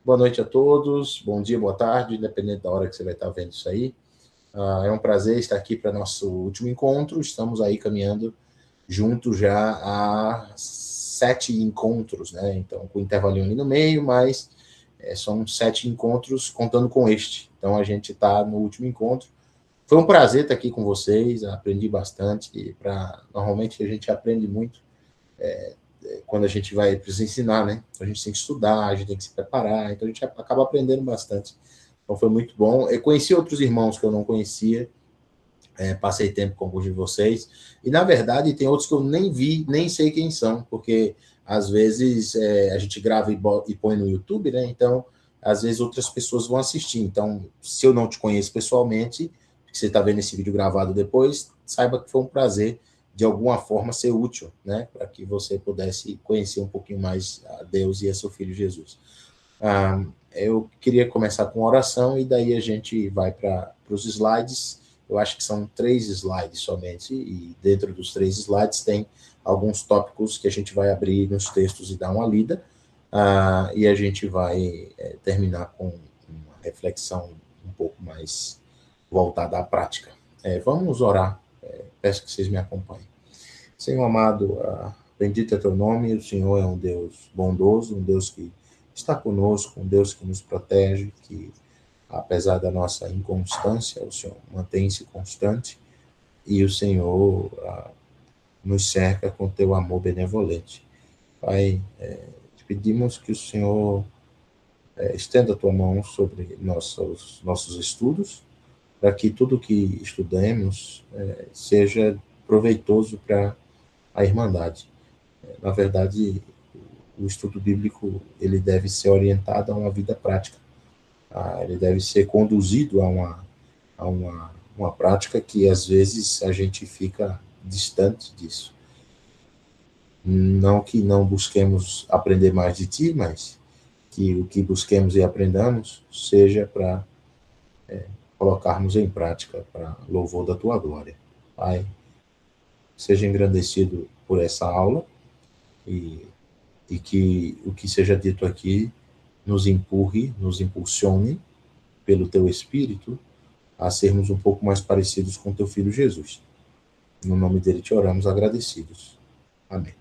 Boa noite a todos, bom dia, boa tarde, independente da hora que você vai estar vendo isso aí. É um prazer estar aqui para nosso último encontro. Estamos aí caminhando junto já a 7 encontros, né? Então, com intervalinho ali no meio, mas são 7 encontros contando com este. Então, a gente está no último encontro. Foi um prazer estar aqui com vocês, aprendi bastante. Normalmente a gente aprende muito quando a gente vai precisa ensinar, né? A gente tem que estudar, a gente tem que se preparar, então a gente acaba aprendendo bastante. Então foi muito bom. Eu conheci outros irmãos que eu não conhecia, passei tempo com alguns de vocês, e na verdade tem outros que eu nem vi, nem sei quem são, porque às vezes a gente grava e põe no YouTube, né? Então, às vezes outras pessoas vão assistir. Então, se eu não te conheço pessoalmente, você está vendo esse vídeo gravado depois, saiba que foi um prazer de alguma forma ser útil, né? Para que você pudesse conhecer um pouquinho mais a Deus e a seu Filho Jesus. Eu queria começar com oração e daí a gente vai para os slides. Eu acho que são 3 slides somente, e dentro dos 3 slides tem alguns tópicos que a gente vai abrir nos textos e dar uma lida, e a gente vai terminar com uma reflexão um pouco mais voltada à prática. Vamos orar, peço que vocês me acompanhem. Senhor amado, bendito é teu nome, o Senhor é um Deus bondoso, um Deus que está conosco, um Deus que nos protege, que apesar da nossa inconstância, o Senhor mantém-se constante, e o Senhor nos cerca com teu amor benevolente. Pai, te pedimos que o Senhor estenda a tua mão sobre nossos estudos, para que tudo que estudemos seja proveitoso para a Irmandade. Na verdade, o estudo bíblico ele deve ser orientado a uma vida prática. Ele deve ser conduzido a uma prática que, às vezes, a gente fica distante disso. Não que não busquemos aprender mais de ti, mas que o que busquemos e aprendamos seja para colocarmos em prática para louvor da tua glória. Pai, seja engrandecido por essa aula e que o que seja dito aqui nos empurre, nos impulsione pelo teu Espírito a sermos um pouco mais parecidos com teu Filho Jesus. No nome dele te oramos agradecidos. Amém.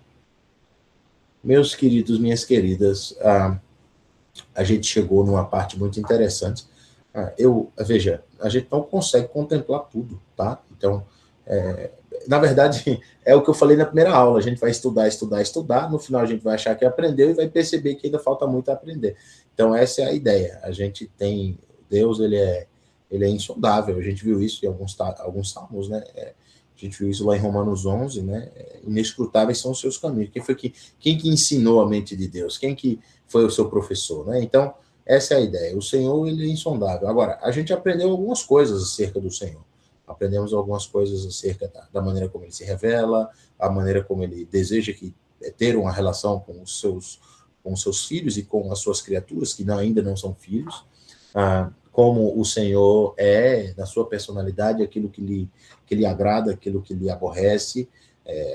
Meus queridos, minhas queridas, a gente chegou numa parte muito interessante. Veja, a gente não consegue contemplar tudo, tá? Então, na verdade, é o que eu falei na primeira aula, a gente vai estudar, no final a gente vai achar que aprendeu e vai perceber que ainda falta muito a aprender. Então, essa é a ideia. A gente tem, Deus, ele é insondável, a gente viu isso em alguns salmos, né? A gente viu isso lá em Romanos 11, né? Inescrutáveis são os seus caminhos. Quem que ensinou a mente de Deus? Quem que foi o seu professor, né? Então, essa é a ideia. O Senhor, ele é insondável. Agora, a gente aprendeu algumas coisas acerca do Senhor. Aprendemos algumas coisas acerca da maneira como ele se revela, a maneira como ele deseja ter uma relação com os seus filhos e com as suas criaturas, que ainda não são filhos, como o Senhor é, na sua personalidade, aquilo que lhe agrada, aquilo que lhe aborrece.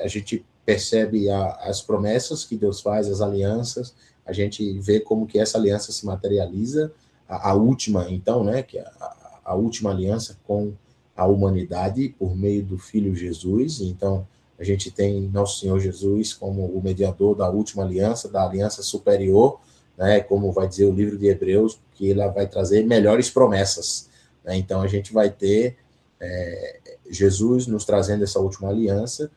A gente percebe as promessas que Deus faz, as alianças, a gente vê como que essa aliança se materializa, a última, então, né, que é a última aliança com a humanidade por meio do Filho Jesus. Então, a gente tem nosso Senhor Jesus como o mediador da última aliança, da aliança superior, né, como vai dizer o livro de Hebreus, que ele vai trazer melhores promessas. Né? Então, a gente vai ter Jesus nos trazendo essa última aliança,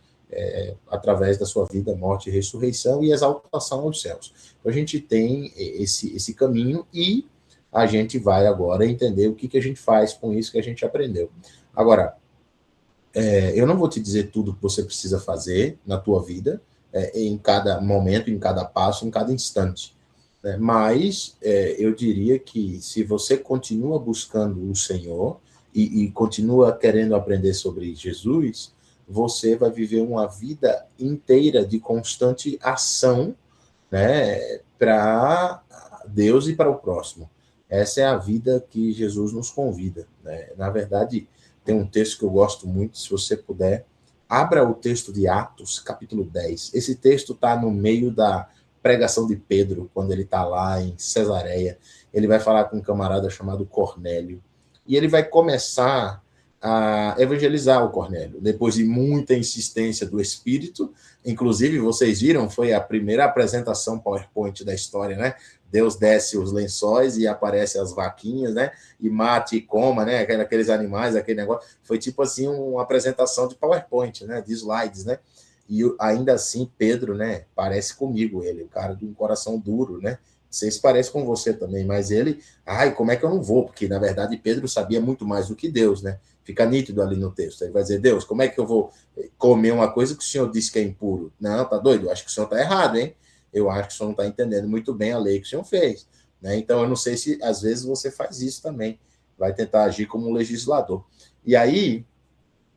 através da sua vida, morte e ressurreição e exaltação aos céus. Então, a gente tem esse caminho e a gente vai agora entender o que a gente faz com isso que a gente aprendeu. Agora, eu não vou te dizer tudo que você precisa fazer na tua vida, em cada momento, em cada passo, em cada instante. Né? Mas eu diria que se você continua buscando o Senhor e continua querendo aprender sobre Jesus, você vai viver uma vida inteira de constante ação, né, para Deus e para o próximo. Essa é a vida que Jesus nos convida. Né? Na verdade, tem um texto que eu gosto muito, se você puder, abra o texto de Atos, capítulo 10. Esse texto está no meio pregação de Pedro, quando ele está lá em Cesareia. Ele vai falar com um camarada chamado Cornélio. E ele vai começar a evangelizar o Cornélio, depois de muita insistência do Espírito. Inclusive, vocês viram, foi a primeira apresentação PowerPoint da história, né? Deus desce os lençóis e aparece as vaquinhas, né? E mate e coma, né? Aqueles animais, aquele negócio. Foi tipo assim uma apresentação de PowerPoint, né? De slides, né? E ainda assim, Pedro, né? Parece comigo ele, o cara de um coração duro, né? Vocês parecem com você também, mas ele, ai, como é que eu não vou? Porque, na verdade, Pedro sabia muito mais do que Deus, né? Fica nítido ali no texto. Ele vai dizer, Deus, como é que eu vou comer uma coisa que o Senhor disse que é impuro? Não, tá doido? Eu acho que o Senhor tá errado, hein? Eu acho que o Senhor não está entendendo muito bem a lei que o Senhor fez. Né? Então, eu não sei se, às vezes, você faz isso também. Vai tentar agir como um legislador. E aí,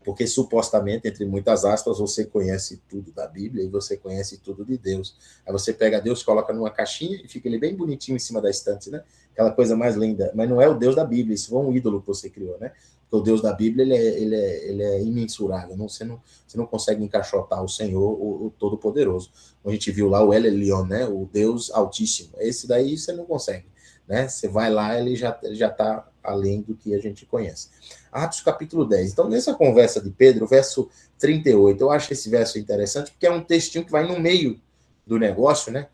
porque supostamente, entre muitas aspas, você conhece tudo da Bíblia e você conhece tudo de Deus. Aí você pega Deus, coloca numa caixinha e fica ele bem bonitinho em cima da estante, né? Aquela coisa mais linda. Mas não é o Deus da Bíblia, isso foi um ídolo que você criou, né? Porque o Deus da Bíblia, ele é imensurável. Você não consegue encaixotar o Senhor, o Todo-Poderoso. A gente viu lá o El Elyon, né? O Deus Altíssimo. Esse daí você não consegue. Né? Você vai lá, ele já está além do que a gente conhece. Atos capítulo 10. Então, nessa conversa de Pedro, verso 38, eu acho esse verso interessante, porque é um textinho que vai no meio do negócio, né?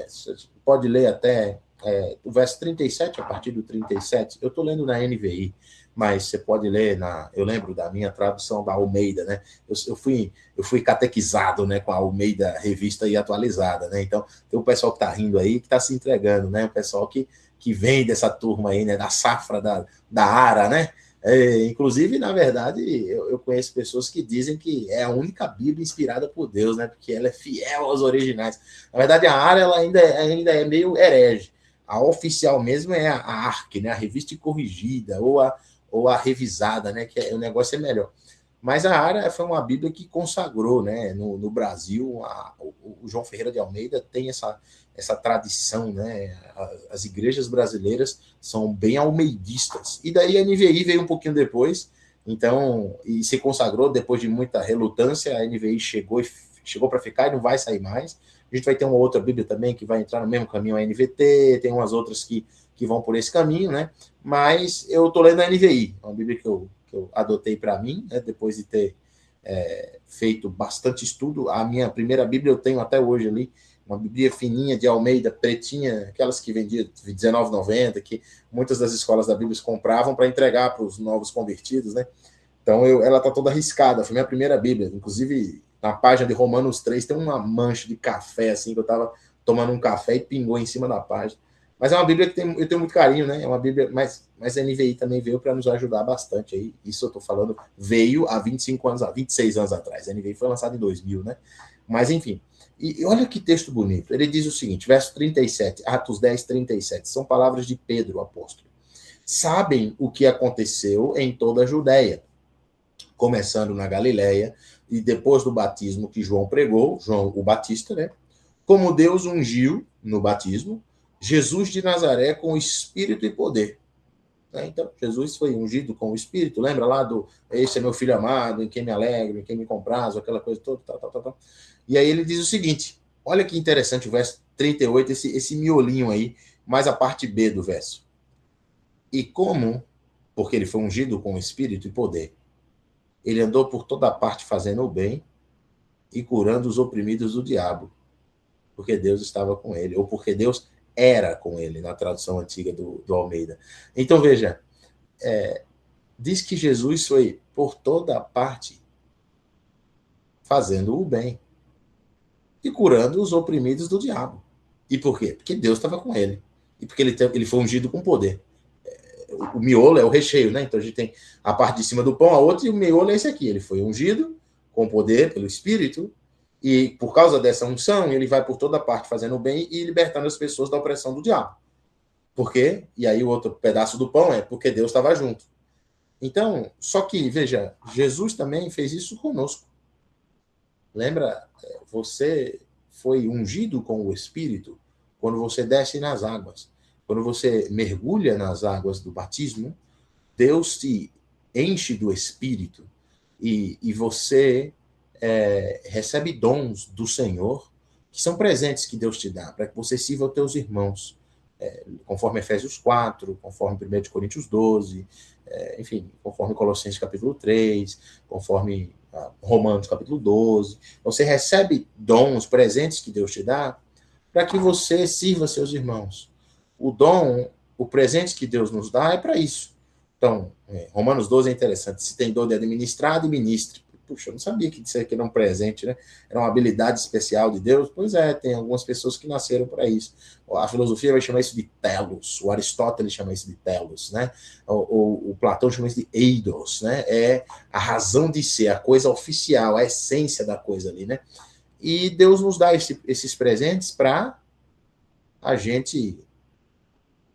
Você pode ler até o verso 37, a partir do 37. Eu estou lendo na NVI, mas você pode ler eu lembro da minha tradução da Almeida, né? Eu fui catequizado, né, com a Almeida Revista e Atualizada, né? Então, tem o pessoal que está rindo aí, que está se entregando, né? O pessoal que vem dessa turma aí, né, da safra da Ara, né? Inclusive, na verdade, eu conheço pessoas que dizem que é a única Bíblia inspirada por Deus, né? Porque ela é fiel aos originais. Na verdade, a Ara ela ainda é meio herege. A oficial mesmo é a ARC, né? A Revista Corrigida ou a Revisada, né? Que o negócio é melhor. Mas a Ara foi uma Bíblia que consagrou, né? No Brasil, o João Ferreira de Almeida tem essa tradição, né? As igrejas brasileiras são bem almeidistas. E daí a NVI veio um pouquinho depois, então, e se consagrou depois de muita relutância, a NVI chegou para ficar e não vai sair mais. A gente vai ter uma outra Bíblia também que vai entrar no mesmo caminho, a NVT, tem umas outras que vão por esse caminho, né? Mas eu estou lendo a NVI, uma Bíblia que eu adotei para mim, né? Depois de ter feito bastante estudo. A minha primeira Bíblia eu tenho até hoje ali, uma Bíblia fininha de Almeida, pretinha, aquelas que vendia R$19,90, que muitas das escolas da Bíblia compravam para entregar para os novos convertidos, né? Então, ela está toda arriscada, foi minha primeira Bíblia. Inclusive, na página de Romanos 3 tem uma mancha de café, assim, que eu estava tomando um café e pingou em cima da página. Mas é uma Bíblia que eu tenho muito carinho, né? É uma Bíblia, mas a NVI também veio para nos ajudar bastante aí. Isso eu estou falando, veio há 25 anos, há 26 anos atrás. A NVI foi lançada em 2000, né? Mas, enfim. E olha que texto bonito. Ele diz o seguinte, verso 37, Atos 10, 37. São palavras de Pedro, o apóstolo. Sabem o que aconteceu em toda a Judéia, começando na Galiléia, e depois do batismo que João pregou, João o Batista, né? Como Deus ungiu no batismo, Jesus de Nazaré com espírito e poder. Então, Jesus foi ungido com o Espírito, lembra lá do esse é meu filho amado, em quem me alegro, em quem me comprazo, aquela coisa toda, tal. E aí ele diz o seguinte, olha que interessante o verso 38, esse miolinho aí, mais a parte B do verso. E como, porque ele foi ungido com o Espírito e poder, ele andou por toda parte fazendo o bem e curando os oprimidos do diabo, porque Deus estava com ele, ou porque Deus era com ele, na tradução antiga do Almeida. Então, veja, diz que Jesus foi por toda parte fazendo o bem e curando os oprimidos do diabo. E por quê? Porque Deus estava com ele. E porque ele foi ungido com poder. O miolo é o recheio, né? Então a gente tem a parte de cima do pão, a outra, e o miolo é esse aqui. Ele foi ungido com poder pelo Espírito, e por causa dessa unção, ele vai por toda parte fazendo o bem e libertando as pessoas da opressão do diabo. Por quê? E aí o outro pedaço do pão é porque Deus estava junto. Então, só que, veja, Jesus também fez isso conosco. Lembra? Você foi ungido com o Espírito quando você desce nas águas. Quando você mergulha nas águas do batismo, Deus te enche do Espírito e você recebe dons do Senhor que são presentes que Deus te dá, para que você sirva aos teus irmãos, conforme Efésios 4, conforme 1 Coríntios 12, enfim, conforme Colossenses capítulo 3, conforme Romanos capítulo 12. Você recebe dons, presentes que Deus te dá, para que você sirva seus irmãos. O dom, o presente que Deus nos dá é para isso. Então, Romanos 12 é interessante. Se tem dom de administrar, administre. Puxa, eu não sabia que isso aqui era um presente, né? Era uma habilidade especial de Deus. Pois é, tem algumas pessoas que nasceram para isso. A filosofia vai chamar isso de telos. O Aristóteles chama isso de telos, né? O Platão chama isso de eidos, né? É a razão de ser, a coisa oficial, a essência da coisa ali, né? E Deus nos dá esses presentes para a gente,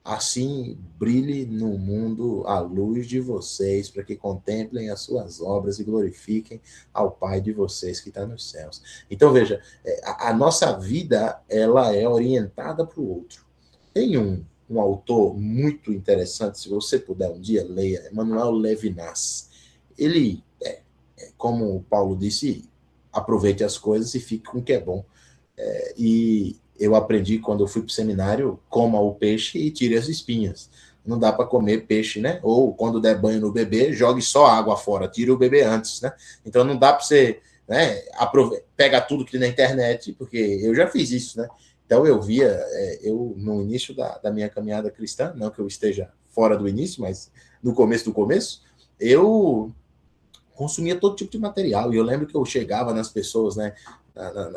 assim, brilhe no mundo a luz de vocês, para que contemplem as suas obras e glorifiquem ao Pai de vocês que está nos céus. Então, veja, a nossa vida, ela é orientada para o outro. Tem um autor muito interessante, se você puder um dia, leia, Emmanuel Levinas. Ele, como o Paulo disse, aproveite as coisas e fique com o que é bom. E eu aprendi quando eu fui para o seminário, coma o peixe e tire as espinhas. Não dá para comer peixe, né? Ou quando der banho no bebê, jogue só água fora, tire o bebê antes, né? Então não dá para você, né, pegar tudo que tem na internet, porque eu já fiz isso, né? Então eu via, eu no início da minha caminhada cristã, não que eu esteja fora do início, mas no começo do começo, eu consumia todo tipo de material. E eu lembro que eu chegava nas pessoas, né,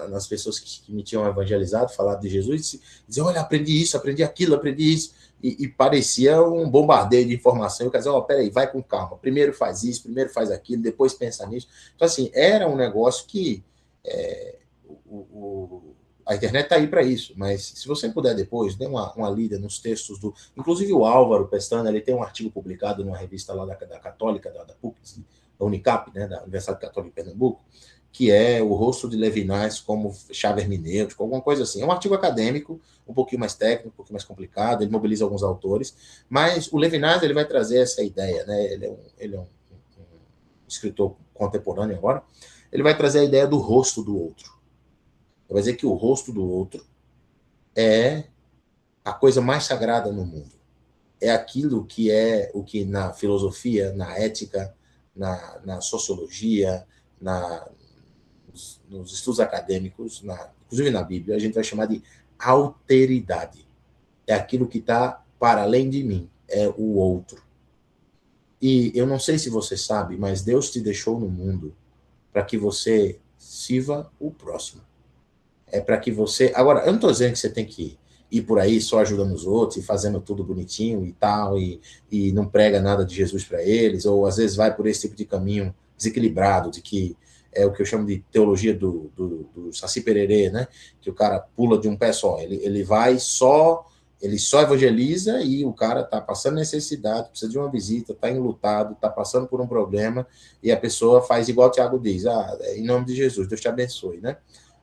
nas pessoas que me tinham evangelizado, falado de Jesus, e dizia, olha, aprendi isso, aprendi aquilo, aprendi isso. E parecia um bombardeio de informação. Eu queria dizer, peraí, vai com calma. Primeiro faz isso, primeiro faz aquilo, depois pensa nisso. Então, assim, era um negócio que a internet está aí para isso, mas se você puder depois, dê uma lida nos textos do... Inclusive o Álvaro Pestana, ele tem um artigo publicado numa revista lá da Católica, da PUC, da Unicap, né, da Universidade Católica de Pernambuco, que é o rosto de Levinas como chave hermenêutica, alguma coisa assim. É um artigo acadêmico, um pouquinho mais técnico, um pouquinho mais complicado, ele mobiliza alguns autores, mas o Levinas, ele vai trazer essa ideia, né? Ele é um escritor contemporâneo agora, ele vai trazer a ideia do rosto do outro. Ele vai dizer que o rosto do outro é a coisa mais sagrada no mundo. É aquilo que é o que na filosofia, na ética, na sociologia, nos estudos acadêmicos, inclusive na Bíblia, a gente vai chamar de alteridade. É aquilo que está para além de mim, é o outro. E eu não sei se você sabe, mas Deus te deixou no mundo para que você sirva o próximo. É para que você... Agora, eu não estou dizendo que você tem que ir por aí só ajudando os outros e fazendo tudo bonitinho e tal, e não prega nada de Jesus para eles, ou às vezes vai por esse tipo de caminho desequilibrado, de que é o que eu chamo de teologia do Saci Pererê, né? Que o cara pula de um pé só. Ele vai só... Ele só evangeliza e o cara está passando necessidade, precisa de uma visita, está enlutado, está passando por um problema, e a pessoa faz igual o Tiago diz, em nome de Jesus, Deus te abençoe, né?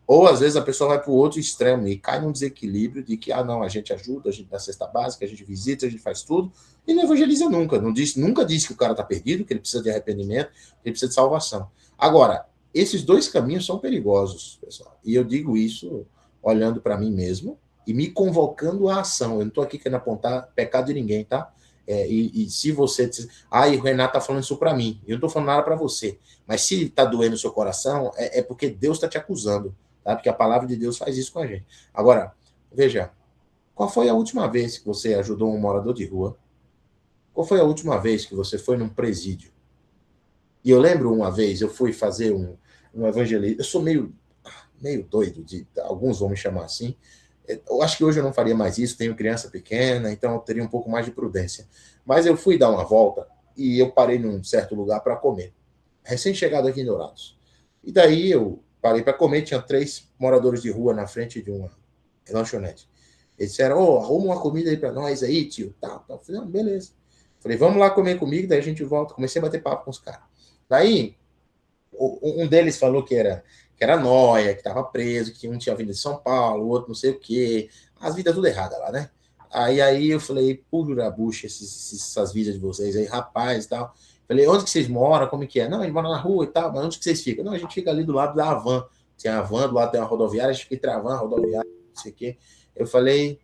Ou, às vezes, a pessoa vai para o outro extremo e cai num desequilíbrio de que, não, a gente ajuda, a gente dá cesta básica, a gente visita, a gente faz tudo, e não evangeliza nunca. Nunca diz que o cara está perdido, que ele precisa de arrependimento, que ele precisa de salvação. Agora, esses dois caminhos são perigosos, pessoal. E eu digo isso olhando para mim mesmo e me convocando à ação. Eu não estou aqui querendo apontar pecado de ninguém, tá? E se você... o Renato está falando isso para mim. Eu não estou falando nada para você. Mas se está doendo o seu coração, é porque Deus está te acusando. Tá? Porque a palavra de Deus faz isso com a gente. Agora, veja, qual foi a última vez que você ajudou um morador de rua? Qual foi a última vez que você foi num presídio? E eu lembro uma vez, eu fui fazer um evangelismo. Eu sou meio doido, alguns vão me chamar assim. Eu acho que hoje eu não faria mais isso, tenho criança pequena, então eu teria um pouco mais de prudência. Mas eu fui dar uma volta e eu parei num certo lugar para comer. Recém-chegado aqui em Dourados. E daí eu parei para comer, tinha 3 moradores de rua na frente de uma lanchonete. Eles disseram, arruma uma comida aí para nós aí, tio. Tá. Eu falei, beleza. Falei, vamos lá comer comigo, daí a gente volta. Comecei a bater papo com os caras. Daí, um deles falou que era nóia, que estava preso, que um tinha vindo de São Paulo, o outro não sei o quê. As vidas tudo erradas lá, né? Aí eu falei, pura bucha, essas vidas de vocês aí, rapaz e tal. Falei, onde que vocês moram? Como é que é? Não, a gente mora na rua e tal, mas onde que vocês ficam? Não, a gente fica ali do lado da Havan. tinha a van do lado, tem uma rodoviária, a gente fica travando a rodoviária, não sei o quê. Eu falei,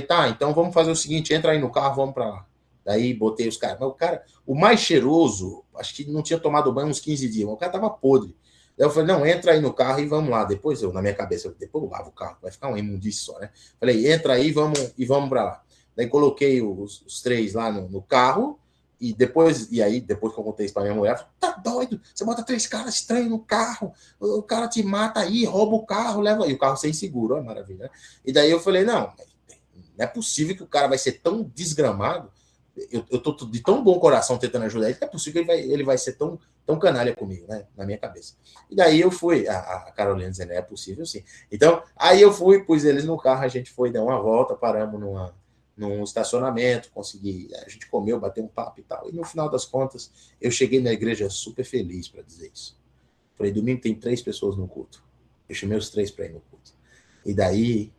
tá, então vamos fazer o seguinte, entra aí no carro, vamos para lá. Daí botei os caras. Mas o cara, o mais cheiroso, acho que não tinha tomado banho uns 15 dias, mas o cara tava podre. Daí eu falei, não, entra aí no carro e vamos lá. Depois eu, na minha cabeça, depois eu lavo o carro, vai ficar um imundício só, né? Falei, entra aí e vamos para lá. Daí coloquei os três lá no carro, e depois que eu contei isso pra minha mulher, falei, tá doido? Você bota 3 caras estranhos no carro, o cara te mata aí, rouba o carro, leva aí. O carro sem seguro, ó, maravilha. Né? E daí eu falei, não é possível que o cara vai ser tão desgramado. Eu tô de tão bom coração tentando ajudar ele, que é possível que ele vai ser tão canalha comigo, né? Na minha cabeça. E daí eu fui, a Carolina dizendo, é possível sim. Então, aí eu fui, pus eles no carro, a gente foi, deu uma volta, paramos num estacionamento, a gente comeu, bateu um papo e tal. E no final das contas, eu cheguei na igreja super feliz para dizer isso. Falei, domingo tem 3 pessoas no culto. Eu chamei os 3 para ir no culto. E daí,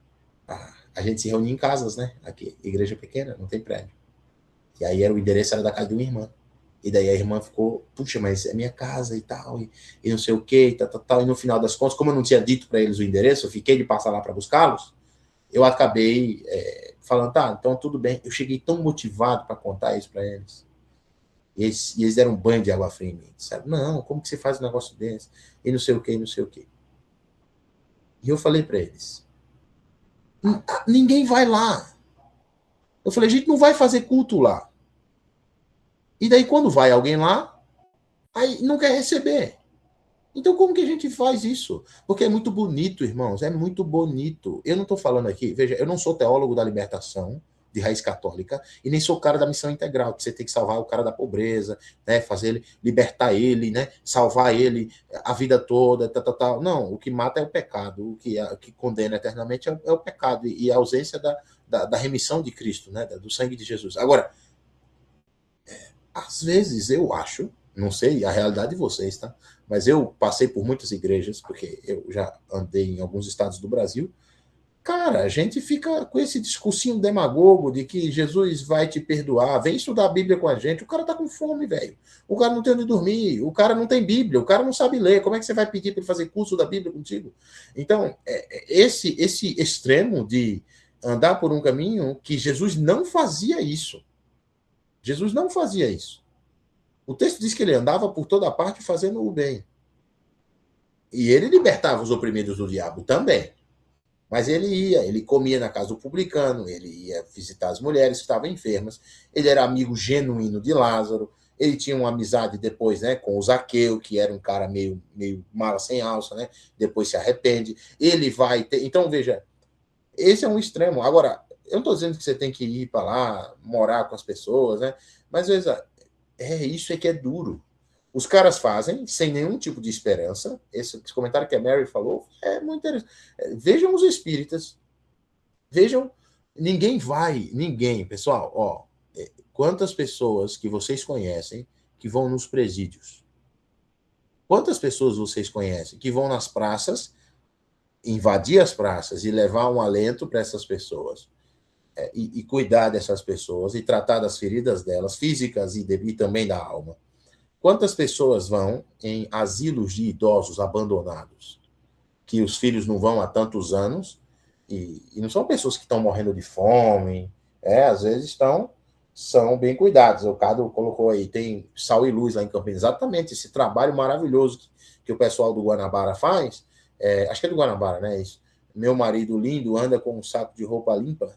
a gente se reunia em casas, né? Aqui, igreja pequena, não tem prédio. E aí o endereço era da casa de uma irmã. E daí a irmã ficou, puxa, mas é minha casa e tal, e não sei o que, e tal. E no final das contas, como eu não tinha dito para eles o endereço, eu fiquei de passar lá para buscá-los, eu acabei falando, tá, então tudo bem. Eu cheguei tão motivado para contar isso para eles. E eles deram um banho de água fria em mim. Sabe? Não, como que você faz um negócio desse? E não sei o que, não sei o que. E eu falei para eles, ninguém vai lá. Eu falei, a gente não vai fazer culto lá. E daí, quando vai alguém lá, aí não quer receber. Então, como que a gente faz isso? Porque é muito bonito, irmãos, é muito bonito. Eu não estou falando aqui, veja, eu não sou teólogo da libertação, de raiz católica, e nem sou o cara da missão integral, que você tem que salvar o cara da pobreza, né, fazer ele, libertar ele, né, salvar ele a vida toda, tal. Não, o que mata é o pecado, que condena eternamente é o pecado e a ausência da remissão de Cristo, né, do sangue de Jesus. Agora, às vezes eu acho, não sei a realidade de vocês, tá? Mas eu passei por muitas igrejas, porque eu já andei em alguns estados do Brasil. Cara, a gente fica com esse discursinho demagogo de que Jesus vai te perdoar, vem estudar a Bíblia com a gente. O cara tá com fome, velho. O cara não tem onde dormir, o cara não tem Bíblia, o cara não sabe ler. Como é que você vai pedir para ele fazer curso da Bíblia contigo? Então, esse extremo de andar por um caminho que Jesus não fazia isso. Jesus não fazia isso. O texto diz que ele andava por toda parte fazendo o bem. E ele libertava os oprimidos do diabo também. Mas ele comia na casa do publicano, ele ia visitar as mulheres que estavam enfermas, ele era amigo genuíno de Lázaro, ele tinha uma amizade depois, né, com o Zaqueu, que era um cara meio mala sem alça, né, depois se arrepende, ele vai ter... Então, veja, esse é um extremo. Agora, eu não estou dizendo que você tem que ir para lá, morar com as pessoas, né, mas, veja, isso é que é duro. Os caras fazem sem nenhum tipo de esperança. Esse comentário que a Mary falou é muito interessante. Vejam os espíritas. Vejam. Ninguém, pessoal, ó. Quantas pessoas que vocês conhecem que vão nos presídios? Quantas pessoas vocês conhecem que vão nas praças, invadir as praças e levar um alento para essas pessoas? E cuidar dessas pessoas e tratar das feridas delas, físicas e também da alma. Quantas pessoas vão em asilos de idosos abandonados, que os filhos não vão há tantos anos, e não são pessoas que estão morrendo de fome, às vezes são bem cuidados. O Cado colocou aí, tem Sal e Luz lá em Campinas, exatamente esse trabalho maravilhoso que o pessoal do Guanabara faz, acho que é do Guanabara, né? Isso. Meu marido lindo anda com um saco de roupa limpa,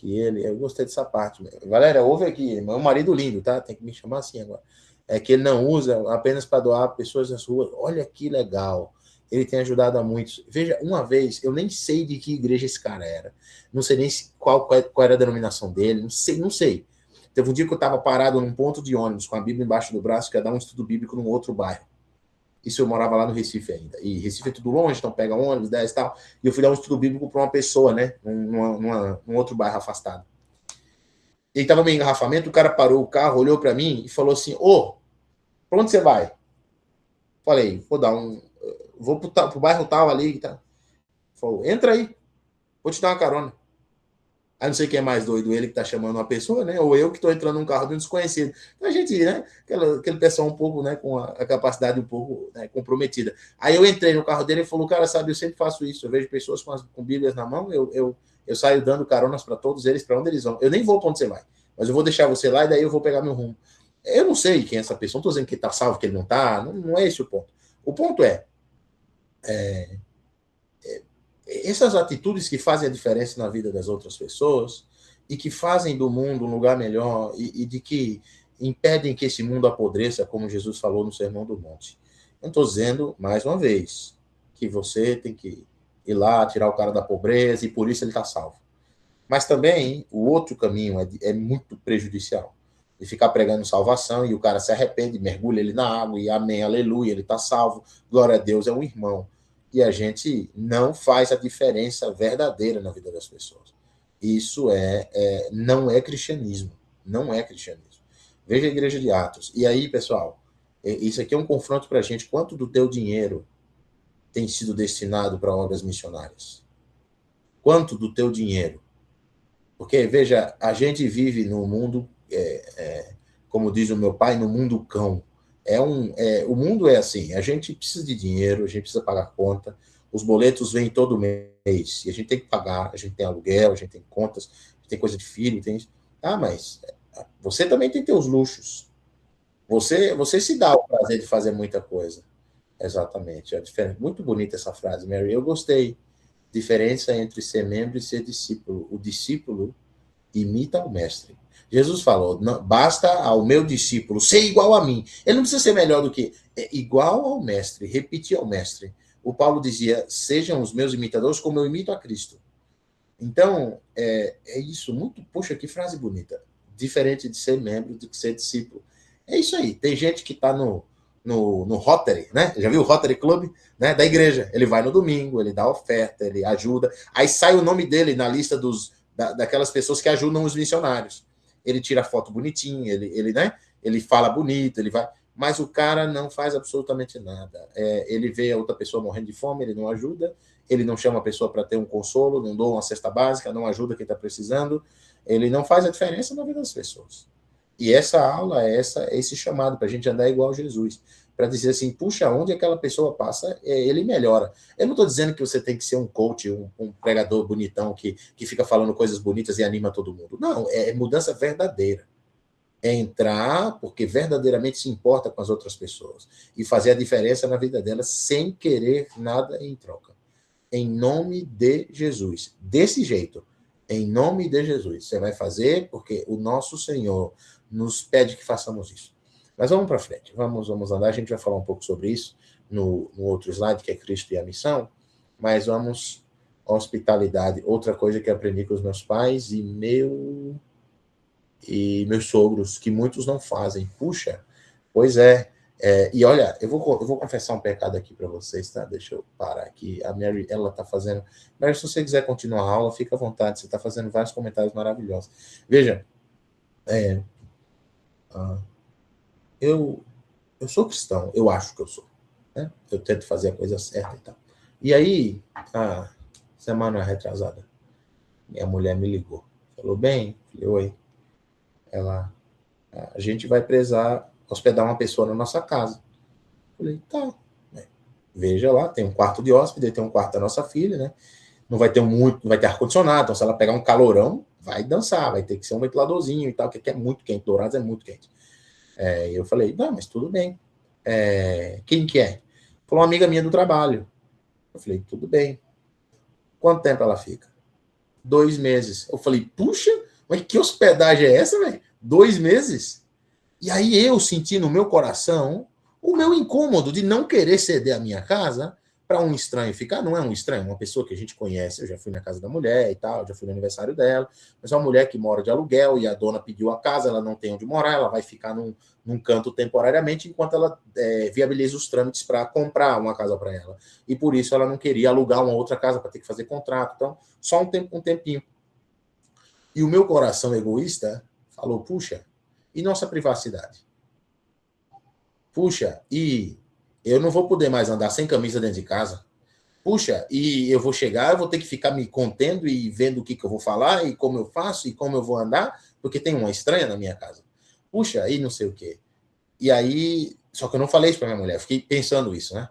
eu gostei dessa parte. Galera, ouve aqui, meu marido lindo, tá? Tem que me chamar assim agora. É que ele não usa apenas para doar pessoas nas ruas. Olha que legal. Ele tem ajudado a muitos. Veja, uma vez, eu nem sei de que igreja esse cara era. Não sei nem qual era a denominação dele. Não sei. Teve um dia que eu estava parado num ponto de ônibus com a Bíblia embaixo do braço, que ia dar um estudo bíblico num outro bairro. Isso eu morava lá no Recife ainda. E Recife é tudo longe, então pega ônibus, 10 e tal. E eu fui dar um estudo bíblico para uma pessoa, né? Num outro bairro afastado. Ele estava meio engarrafamento, o cara parou o carro, olhou para mim e falou assim, para onde você vai? Falei, vou pro bairro tal ali. Tá? Falou, entra aí, vou te dar uma carona. Aí não sei quem é mais doido, ele que está chamando uma pessoa, né? Ou eu que estou entrando num carro de um desconhecido. Então a gente, né? Aquele pessoal um pouco, né? Com a capacidade um pouco, né, comprometida. Aí eu entrei no carro dele e falou, cara, sabe, eu sempre faço isso. Eu vejo pessoas com Bíblias na mão, eu saio dando caronas para todos eles, para onde eles vão. Eu nem vou para onde você vai, mas eu vou deixar você lá e daí eu vou pegar meu rumo. Eu não sei quem é essa pessoa, não estou dizendo que ele está salvo, que ele não está, não é esse o ponto. O ponto essas atitudes que fazem a diferença na vida das outras pessoas e que fazem do mundo um lugar melhor e de que impedem que esse mundo apodreça, como Jesus falou no Sermão do Monte. Eu estou dizendo, mais uma vez, que você tem que ir lá, tirar o cara da pobreza e por isso ele está salvo. Mas também o outro caminho é muito prejudicial. De ficar pregando salvação e o cara se arrepende, mergulha ele na água e amém, aleluia, ele está salvo, glória a Deus, é um irmão. E a gente não faz a diferença verdadeira na vida das pessoas. Isso não é cristianismo. Não é cristianismo. Veja a igreja de Atos. E aí, pessoal, isso aqui é um confronto para a gente. Quanto do teu dinheiro tem sido destinado para obras missionárias? Quanto do teu dinheiro? Porque, veja, a gente vive num mundo, como diz o meu pai, no mundo cão. O mundo é assim, a gente precisa de dinheiro, a gente precisa pagar conta, os boletos vêm todo mês, e a gente tem que pagar, a gente tem aluguel, a gente tem contas, a gente tem coisa de filho, tem isso. Ah, mas você também tem teus luxos. Você se dá o prazer de fazer muita coisa. Exatamente. É diferente. Muito bonita essa frase, Mary. Eu gostei. Diferença entre ser membro e ser discípulo. O discípulo imita o mestre. Jesus falou, não, basta ao meu discípulo ser igual a mim. Ele não precisa ser melhor do que igual ao mestre, repetir ao mestre. O Paulo dizia, sejam os meus imitadores como eu imito a Cristo. Então, é isso. Muito, poxa, que frase bonita. Diferente de ser membro do que ser discípulo. É isso aí. Tem gente que está no Rotary, né? Já viu o Rotary Club, né? Da igreja. Ele vai no domingo, ele dá oferta, ele ajuda. Aí sai o nome dele na lista daquelas pessoas que ajudam os missionários. Ele tira foto bonitinha, né? Ele fala bonito, ele vai. Mas o cara não faz absolutamente nada. Ele vê a outra pessoa morrendo de fome, ele não ajuda. Ele não chama a pessoa para ter um consolo, não doa uma cesta básica, não ajuda quem está precisando. Ele não faz a diferença na vida das pessoas. E essa aula é esse chamado para a gente andar igual a Jesus. Para dizer assim, puxa, onde aquela pessoa passa, ele melhora. Eu não estou dizendo que você tem que ser um coach, um pregador bonitão que fica falando coisas bonitas e anima todo mundo. Não, é mudança verdadeira. É entrar porque verdadeiramente se importa com as outras pessoas e fazer a diferença na vida delas sem querer nada em troca. Em nome de Jesus. Desse jeito. Em nome de Jesus. Você vai fazer porque o nosso Senhor nos pede que façamos isso. Mas vamos para frente. Vamos andar. A gente vai falar um pouco sobre isso no outro slide, que é Cristo e a missão. Mas vamos à hospitalidade. Outra coisa que aprendi com os meus pais e meus sogros, que muitos não fazem. Puxa, pois é. E olha, eu vou confessar um pecado aqui para vocês, tá? Deixa eu parar aqui. A Mary, ela tá fazendo. Mary, se você quiser continuar a aula, fica à vontade. Você está fazendo vários comentários maravilhosos. Veja, eu sou cristão, eu acho que eu sou. Né? Eu tento fazer a coisa certa e tal. E aí, a semana retrasada, minha mulher me ligou. Falou, bem, falei, oi. A gente vai precisar hospedar uma pessoa na nossa casa. Falei, tá. Veja lá, tem um quarto de hóspede, tem um quarto da nossa filha, né? Não vai ter não vai ter ar-condicionado, então se ela pegar um calorão, vai dançar, vai ter que ser um ventiladorzinho e tal, que aqui é muito quente, Dourados é muito quente. Eu falei, não, mas tudo bem. Quem que é? Falou uma amiga minha do trabalho. Eu falei, tudo bem. Quanto tempo ela fica? 2 meses. Eu falei, puxa, mas que hospedagem é essa, velho? 2 meses? E aí eu senti no meu coração o meu incômodo de não querer ceder a minha casa para um estranho ficar. Não é um estranho, uma pessoa que a gente conhece. Eu já fui na casa da mulher e tal, já fui no aniversário dela, mas é uma mulher que mora de aluguel e a dona pediu a casa, ela não tem onde morar, ela vai ficar num canto temporariamente enquanto ela viabiliza os trâmites para comprar uma casa para ela. E por isso ela não queria alugar uma outra casa para ter que fazer contrato. Então, só um tempinho. E o meu coração egoísta falou, puxa, e nossa privacidade? Puxa, e eu não vou poder mais andar sem camisa dentro de casa. Puxa, e eu vou chegar, eu vou ter que ficar me contendo e vendo o que eu vou falar, e como eu faço, e como eu vou andar, porque tem uma estranha na minha casa. Puxa, e não sei o quê. E aí, só que eu não falei isso para minha mulher, fiquei pensando isso, né?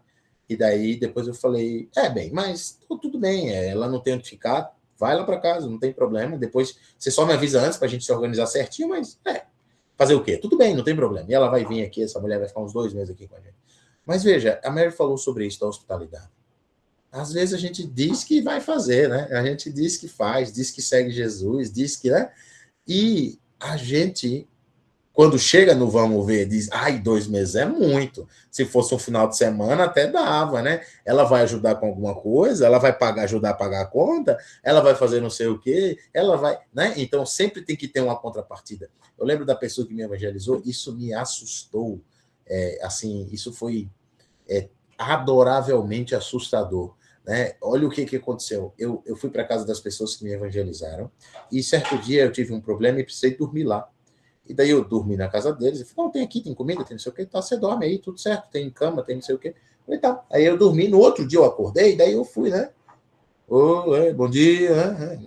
E daí, depois eu falei, bem, mas tudo bem, ela não tem onde ficar, vai lá para casa, não tem problema. Depois, você só me avisa antes para a gente se organizar certinho, mas, fazer o quê? Tudo bem, não tem problema. E ela vai vir aqui, essa mulher vai ficar uns 2 meses aqui com a gente. Mas veja, a Mary falou sobre isso da hospitalidade. Às vezes a gente diz que vai fazer, né? A gente diz que faz, diz que segue Jesus, diz que, né? E a gente, quando chega no vamos ver, diz, 2 meses é muito. Se fosse um final de semana, até dava, né? Ela vai ajudar com alguma coisa, ela vai ajudar a pagar a conta, ela vai fazer não sei o quê, ela vai, né? Então sempre tem que ter uma contrapartida. Eu lembro da pessoa que me evangelizou, isso me assustou. Assim, isso foi adoravelmente assustador. Né? Olha o que aconteceu. Eu fui para a casa das pessoas que me evangelizaram, e certo dia eu tive um problema e precisei dormir lá. E daí eu dormi na casa deles, e falei, não, tem aqui, tem comida, tem não sei o que, tá, você dorme aí, tudo certo, tem cama, tem não sei o que. Eu falei, tá. Aí eu dormi, no outro dia eu acordei, e daí eu fui, né? Bom dia,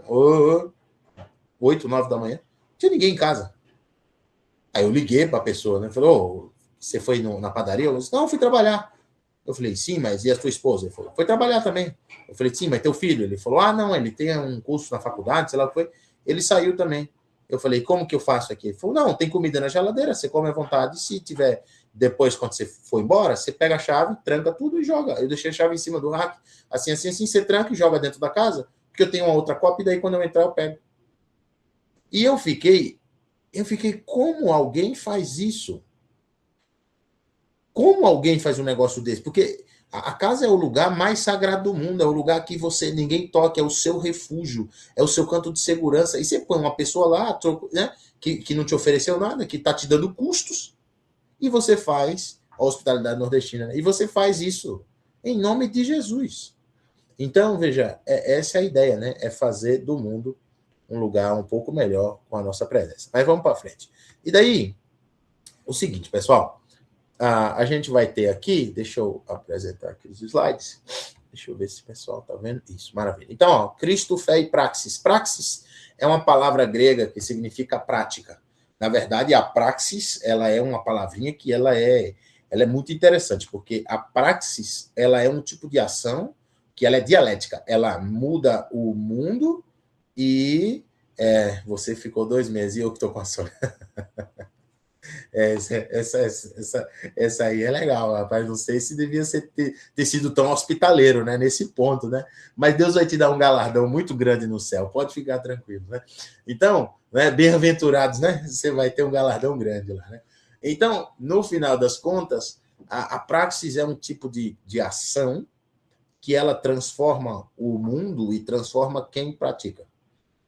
8, 9 da manhã. Não tinha ninguém em casa. Aí eu liguei para a pessoa, né? Falou, você foi na padaria? Eu disse, não, eu fui trabalhar. Eu falei, sim, mas e a sua esposa? Ele falou, foi trabalhar também. Eu falei, sim, mas teu filho? Ele falou, não, ele tem um curso na faculdade, sei lá o que foi. Ele saiu também. Eu falei, como que eu faço aqui? Ele falou, não, tem comida na geladeira, você come à vontade. Se tiver, depois, quando você for embora, você pega a chave, tranca tudo e joga. Eu deixei a chave em cima do rack, assim, você tranca e joga dentro da casa, porque eu tenho uma outra cópia, e daí quando eu entrar eu pego. E eu fiquei, como alguém faz isso? Como alguém faz um negócio desse? Porque a casa é o lugar mais sagrado do mundo, é o lugar que ninguém toca, é o seu refúgio, é o seu canto de segurança. E você põe uma pessoa lá, né, que não te ofereceu nada, que está te dando custos, e você faz a hospitalidade nordestina, né? E você faz isso em nome de Jesus. Então, veja, essa é a ideia, né? É fazer do mundo um lugar um pouco melhor com a nossa presença. Mas vamos para frente. E daí, o seguinte, pessoal. A gente vai ter aqui, deixa eu apresentar aqui os slides, deixa eu ver se o pessoal está vendo isso, maravilha. Então, Cristo, fé e praxis. Praxis é uma palavra grega que significa prática. Na verdade, a praxis, ela é uma palavrinha que ela é muito interessante, porque a praxis, ela é um tipo de ação que ela é dialética, ela muda o mundo e você ficou 2 meses e eu que estou com a sogra. Essa aí é legal, rapaz. Não sei se devia ter sido tão hospitaleiro, né? Nesse ponto, né? Mas Deus vai te dar um galardão muito grande no céu, pode ficar tranquilo, né? Então, né, bem-aventurados, né? Você vai ter um galardão grande lá, né? Então, no final das contas, a praxis é um tipo de ação que ela transforma o mundo e transforma quem pratica.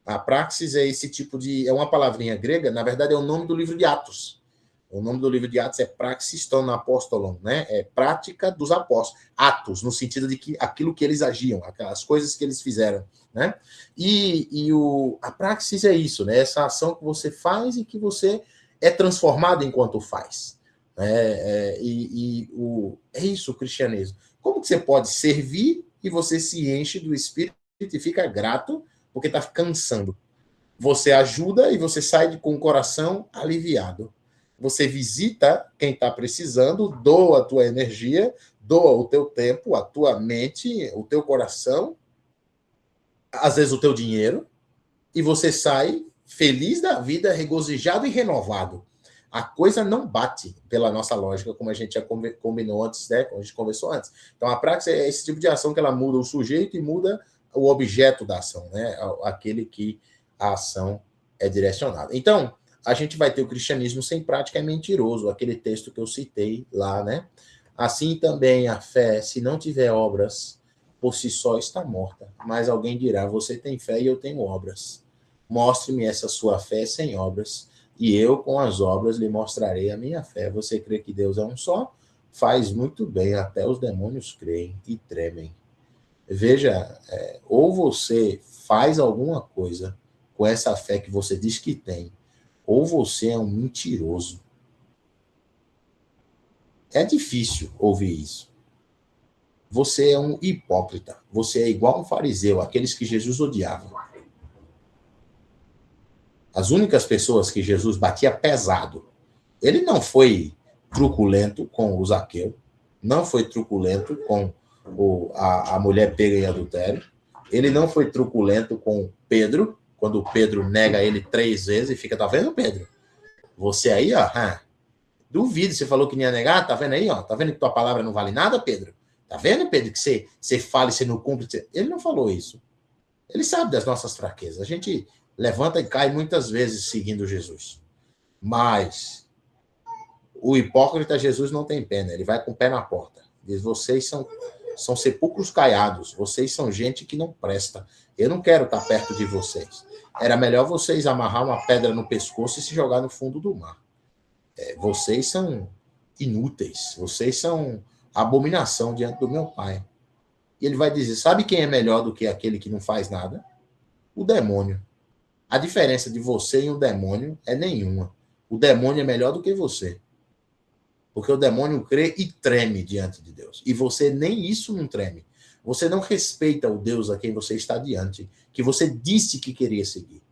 A praxis é esse tipo é uma palavrinha grega, na verdade é o nome do livro de Atos. O nome do livro de Atos é Praxis ton Apostolon, né? É prática dos apóstolos. Atos, no sentido de que aquilo que eles agiam, aquelas coisas que eles fizeram, né? A praxis é isso, né? Essa ação que você faz e que você é transformado enquanto faz. É isso o cristianismo. Como que você pode servir e você se enche do Espírito e fica grato porque está cansando? Você ajuda e você sai com o coração aliviado. Você visita quem está precisando, doa a tua energia, doa o teu tempo, a tua mente, o teu coração, às vezes o teu dinheiro, e você sai feliz da vida, regozijado e renovado. A coisa não bate pela nossa lógica, como a gente já combinou antes, né? Como a gente conversou antes. Então, a prática é esse tipo de ação que ela muda o sujeito e muda o objeto da ação, né? Aquele que a ação é direcionada. Então, a gente vai ter o cristianismo sem prática é mentiroso, aquele texto que eu citei lá, né? Assim também a fé, se não tiver obras, por si só está morta. Mas alguém dirá, você tem fé e eu tenho obras. Mostre-me essa sua fé sem obras, e eu, com as obras, lhe mostrarei a minha fé. Você crê que Deus é um só? Faz muito bem, até os demônios creem e tremem. Veja, ou você faz alguma coisa com essa fé que você diz que tem, ou você é um mentiroso. É difícil ouvir isso. Você é um hipócrita. Você é igual um fariseu, aqueles que Jesus odiava. As únicas pessoas que Jesus batia pesado. Ele não foi truculento com o Zaqueu, não foi truculento com a mulher pega em adultério, ele não foi truculento com Pedro, quando Pedro nega ele 3 vezes e fica, tá vendo, Pedro? Você aí, ó, duvido, você falou que não ia negar, tá vendo aí, ó? Tá vendo que tua palavra não vale nada, Pedro? Tá vendo, Pedro, que você fala e você não cumpre? Ele não falou isso. Ele sabe das nossas fraquezas. A gente levanta e cai muitas vezes seguindo Jesus. Mas o hipócrita, Jesus não tem pena. Ele vai com o pé na porta. Diz, vocês são sepulcros caiados. Vocês são gente que não presta. Eu não quero estar perto de vocês. Era melhor vocês amarrar uma pedra no pescoço e se jogar no fundo do mar. Vocês são inúteis. Vocês são abominação diante do meu Pai. E ele vai dizer, sabe quem é melhor do que aquele que não faz nada? O demônio. A diferença de você e o demônio é nenhuma. O demônio é melhor do que você. Porque o demônio crê e treme diante de Deus. E você nem isso não treme. Você não respeita o Deus a quem você está diante, que você disse que queria seguir,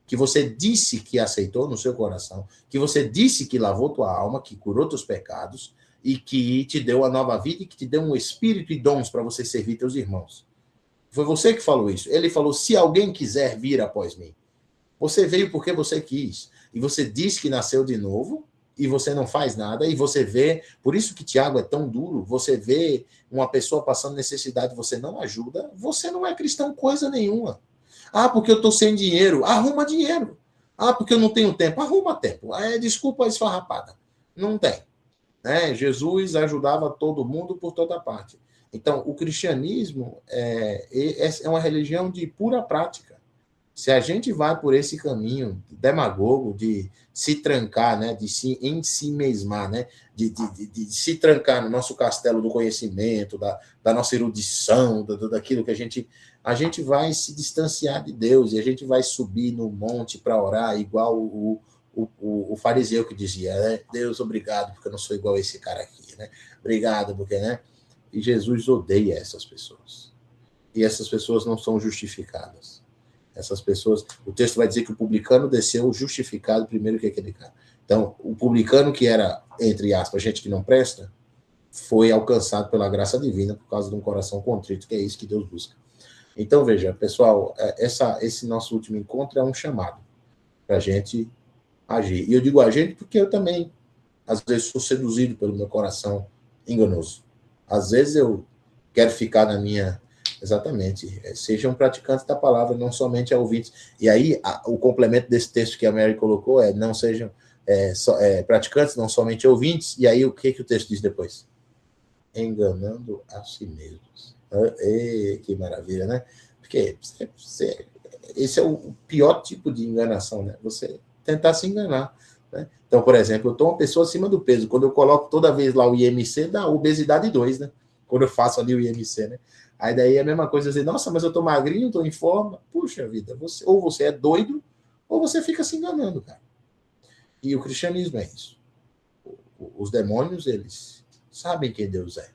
que você disse que aceitou no seu coração, que você disse que lavou tua alma, que curou teus pecados, e que te deu a nova vida e que te deu um espírito e dons para você servir teus irmãos. Foi você que falou isso. Ele falou, se alguém quiser vir após mim. Você veio porque você quis. E você diz que nasceu de novo e você não faz nada. E você vê, por isso que Tiago é tão duro, você vê uma pessoa passando necessidade, você não ajuda, você não é cristão coisa nenhuma. Ah, porque eu estou sem dinheiro. Arruma dinheiro. Ah, porque eu não tenho tempo. Arruma tempo. Desculpa a esfarrapada. Não tem. Jesus ajudava todo mundo por toda parte. Então, o cristianismo é uma religião de pura prática. Se a gente vai por esse caminho demagogo de se trancar, né, de se ensimesmar, né, de se trancar no nosso castelo do conhecimento, da nossa erudição, daquilo que a gente vai se distanciar de Deus e a gente vai subir no monte para orar igual o fariseu que dizia, né? Deus, obrigado, porque eu não sou igual a esse cara aqui, né? Obrigado, porque, né? E Jesus odeia essas pessoas. E essas pessoas não são justificadas. Essas pessoas, o texto vai dizer que o publicano desceu justificado primeiro que aquele cara. Então, o publicano que era, entre aspas, gente que não presta, foi alcançado pela graça divina por causa de um coração contrito, que é isso que Deus busca. Então, veja, pessoal, esse nosso último encontro é um chamado para a gente agir. E eu digo a gente porque eu também, às vezes, sou seduzido pelo meu coração enganoso. Às vezes eu quero ficar na minha... Exatamente. Sejam praticantes da palavra, não somente ouvintes. E aí, o complemento desse texto que a Mary colocou não sejam praticantes, não somente ouvintes. E aí, o que o texto diz depois? Enganando a si mesmos. Que maravilha, né? Porque esse é o pior tipo de enganação, né? Você tentar se enganar. Né? Então, por exemplo, eu estou uma pessoa acima do peso. Quando eu coloco toda vez lá o IMC, dá obesidade 2, né? Quando eu faço ali o IMC, né? Aí daí é a mesma coisa, dizer, nossa, mas eu estou magrinho, estou em forma. Puxa vida, ou você é doido, ou você fica se enganando, cara. E o cristianismo é isso. Os demônios, eles sabem quem Deus é.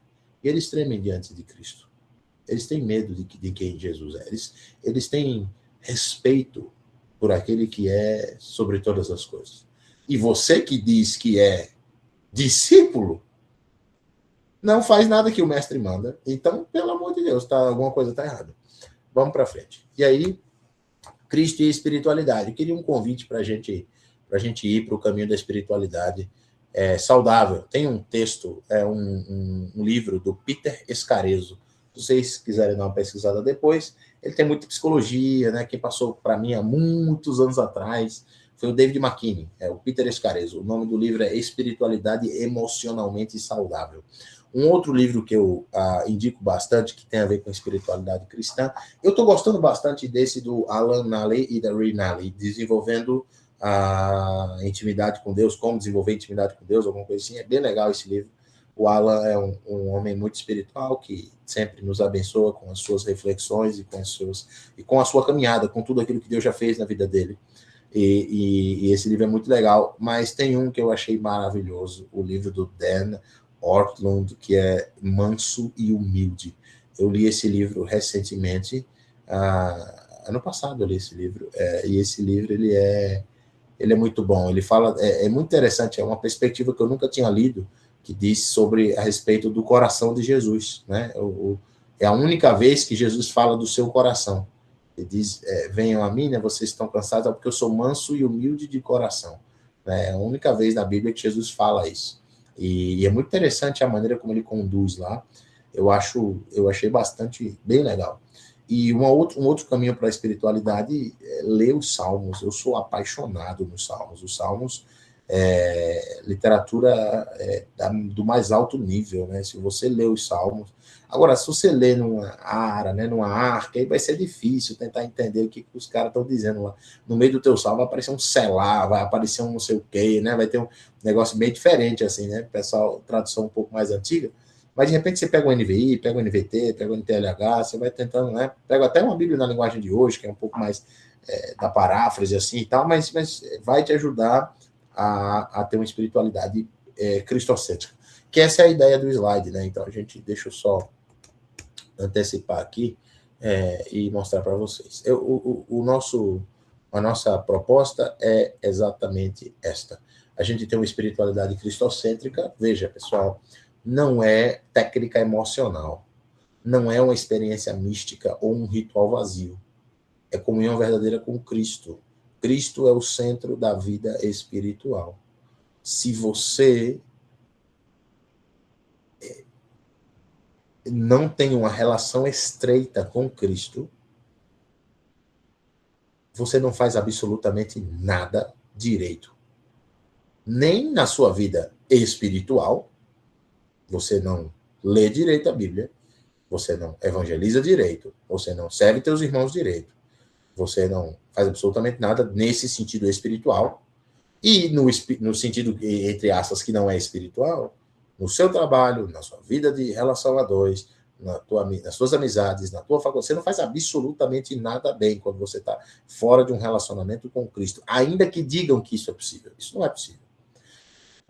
E eles tremem diante de Cristo. Eles têm medo de quem Jesus é. Eles têm respeito por aquele que é sobre todas as coisas. E você que diz que é discípulo, não faz nada que o mestre manda. Então, pelo amor de Deus, alguma coisa está errada. Vamos para frente. E aí, Cristo e a espiritualidade. Eu queria um convite para a gente ir para o caminho da espiritualidade saudável. Tem um texto, um livro do Peter Escarezo. Se vocês quiserem dar uma pesquisada depois, ele tem muita psicologia, né? Quem passou para mim há muitos anos atrás foi o David McKinney, o Peter Escarezo. O nome do livro é Espiritualidade Emocionalmente Saudável. Um outro livro que eu indico bastante, que tem a ver com espiritualidade cristã, eu estou gostando bastante desse do Alan Nalley e da Ree Nalley, desenvolvendo a intimidade com Deus, como desenvolver intimidade com Deus, alguma coisa assim. É bem legal esse livro. O Alan é um homem muito espiritual, que sempre nos abençoa com as suas reflexões e com a sua caminhada, com tudo aquilo que Deus já fez na vida dele. E esse livro é muito legal, mas tem um que eu achei maravilhoso, o livro do Dan Ortlund, que é Manso e Humilde. Eu li esse livro recentemente, ano passado eu li esse livro, e esse livro ele é muito bom. Ele fala, é muito interessante, é uma perspectiva que eu nunca tinha lido, que diz sobre a respeito do coração de Jesus, né? É a única vez que Jesus fala do seu coração. Ele diz, venham a mim, né? Vocês estão cansados, porque eu sou manso e humilde de coração. É a única vez na Bíblia que Jesus fala isso. E é muito interessante a maneira como ele conduz lá. Eu achei bastante bem legal. E um outro caminho para a espiritualidade é ler os Salmos. Eu sou apaixonado nos Salmos. Os Salmos literatura do mais alto nível, né? Se você lê os Salmos. Agora, se você lê numa ara, né, numa arca, aí vai ser difícil tentar entender o que os caras estão dizendo lá. No meio do teu salmo vai aparecer um selar, vai aparecer um não sei o quê, né? Vai ter um negócio meio diferente, assim, né? Pessoal, tradução um pouco mais antiga. Mas, de repente, você pega o NVI, pega o NVT, pega o NTLH, você vai tentando, né? Pega até uma Bíblia na linguagem de hoje, que é um pouco mais da paráfrase, assim, e tal, mas vai te ajudar a ter uma espiritualidade cristocêntrica. Que essa é a ideia do slide, né? Então, deixa eu só antecipar aqui e mostrar para vocês. A nossa proposta é exatamente esta. A gente tem uma espiritualidade cristocêntrica, veja, pessoal, não é técnica emocional, não é uma experiência mística ou um ritual vazio. É comunhão verdadeira com Cristo. Cristo é o centro da vida espiritual. Se você não tem uma relação estreita com Cristo, você não faz absolutamente nada direito. Nem na sua vida espiritual, você não lê direito a Bíblia, você não evangeliza direito, você não serve teus irmãos direito, você não faz absolutamente nada nesse sentido espiritual, e no sentido, entre aspas, que não é espiritual, no seu trabalho, na sua vida de relação a dois, nas suas amizades, na tua faculdade, você não faz absolutamente nada bem quando você está fora de um relacionamento com Cristo, ainda que digam que isso é possível. Isso não é possível.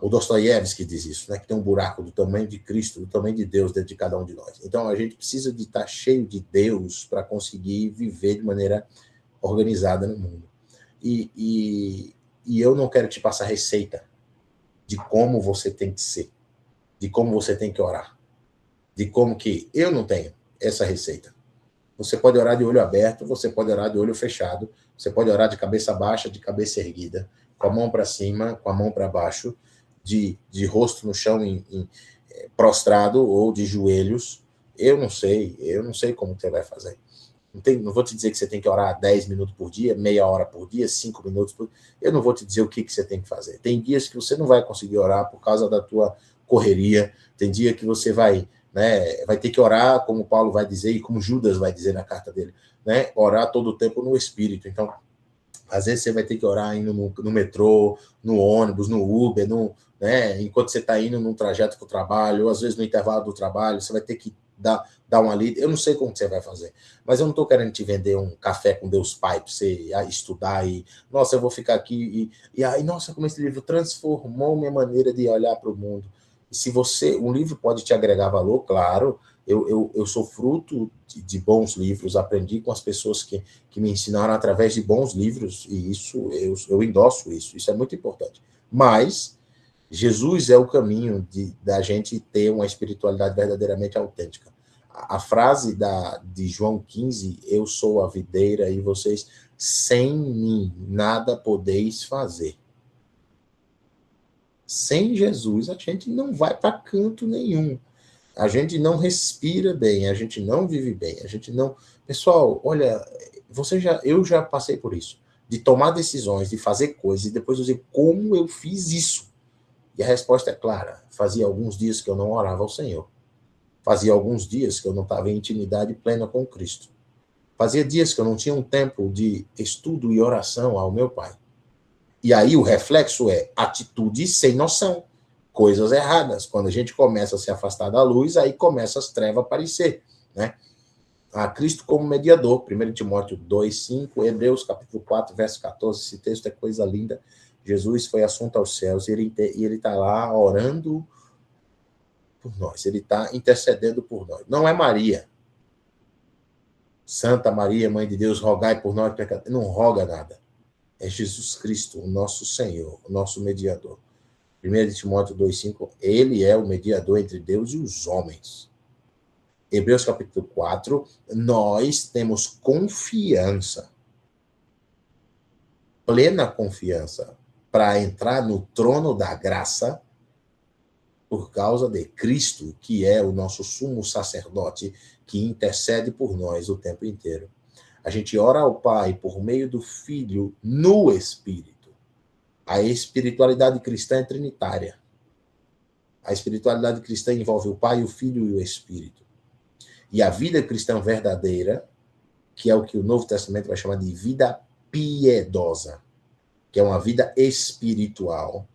O Dostoiévski diz isso, né, que tem um buraco do tamanho de Cristo, do tamanho de Deus dentro de cada um de nós. Então, a gente precisa de estar cheio de Deus para conseguir viver de maneira organizada no mundo. E eu não quero te passar receita de como você tem que ser, de como você tem que orar, de como que eu não tenho essa receita. Você pode orar de olho aberto, você pode orar de olho fechado, você pode orar de cabeça baixa, de cabeça erguida, com a mão para cima, com a mão para baixo, de rosto no chão prostrado ou de joelhos. Eu não sei como você vai fazer. Não vou te dizer que você tem que orar 10 minutos por dia, meia hora por dia, 5 minutos por dia. Eu não vou te dizer o que você tem que fazer. Tem dias que você não vai conseguir orar por causa da tua correria. Tem dia que você vai ter que orar, como Paulo vai dizer, e como Judas vai dizer na carta dele, né? Orar todo o tempo no Espírito. Então, às vezes você vai ter que orar indo no metrô, no ônibus, no Uber, enquanto você está indo num trajeto para o trabalho, ou às vezes no intervalo do trabalho, você vai ter que dar uma lida. Eu não sei como você vai fazer, mas eu não estou querendo te vender um café com Deus Pai para você estudar e, nossa, eu vou ficar aqui e aí, nossa, como esse livro transformou minha maneira de olhar para o mundo. E se um livro pode te agregar valor, claro, eu sou fruto de bons livros, aprendi com as pessoas que me ensinaram através de bons livros, e isso eu endosso isso é muito importante. Mas Jesus é o caminho da gente ter uma espiritualidade verdadeiramente autêntica. A frase de João 15, eu sou a videira e vocês, sem mim, nada podeis fazer. Sem Jesus, a gente não vai para canto nenhum. A gente não respira bem, a gente não vive bem, a gente não... Pessoal, olha, eu já passei por isso, de tomar decisões, de fazer coisas, e depois dizer como eu fiz isso. E a resposta é clara. Fazia alguns dias que eu não orava ao Senhor. Fazia alguns dias que eu não estava em intimidade plena com Cristo. Fazia dias que eu não tinha um tempo de estudo e oração ao meu Pai. E aí o reflexo é atitude sem noção, coisas erradas. Quando a gente começa a se afastar da luz, aí começa as trevas a aparecer, né? A Cristo como mediador, 1 Timóteo 2:5, Hebreus capítulo 4, verso 14, esse texto é coisa linda. Jesus foi assunto aos céus e ele está lá orando por nós, ele está intercedendo por nós. Não é Maria. Santa Maria, Mãe de Deus, rogai por nós pecadores. Não roga nada. É Jesus Cristo, o nosso Senhor, o nosso mediador. 1 Timóteo 2,5, ele é o mediador entre Deus e os homens. Hebreus capítulo 4, nós temos confiança, plena confiança, para entrar no trono da graça por causa de Cristo, que é o nosso sumo sacerdote, que intercede por nós o tempo inteiro. A gente ora ao Pai por meio do Filho no Espírito. A espiritualidade cristã é trinitária. A espiritualidade cristã envolve o Pai, o Filho e o Espírito. E a vida cristã verdadeira, que é o que o Novo Testamento vai chamar de vida piedosa, que é uma vida espiritual,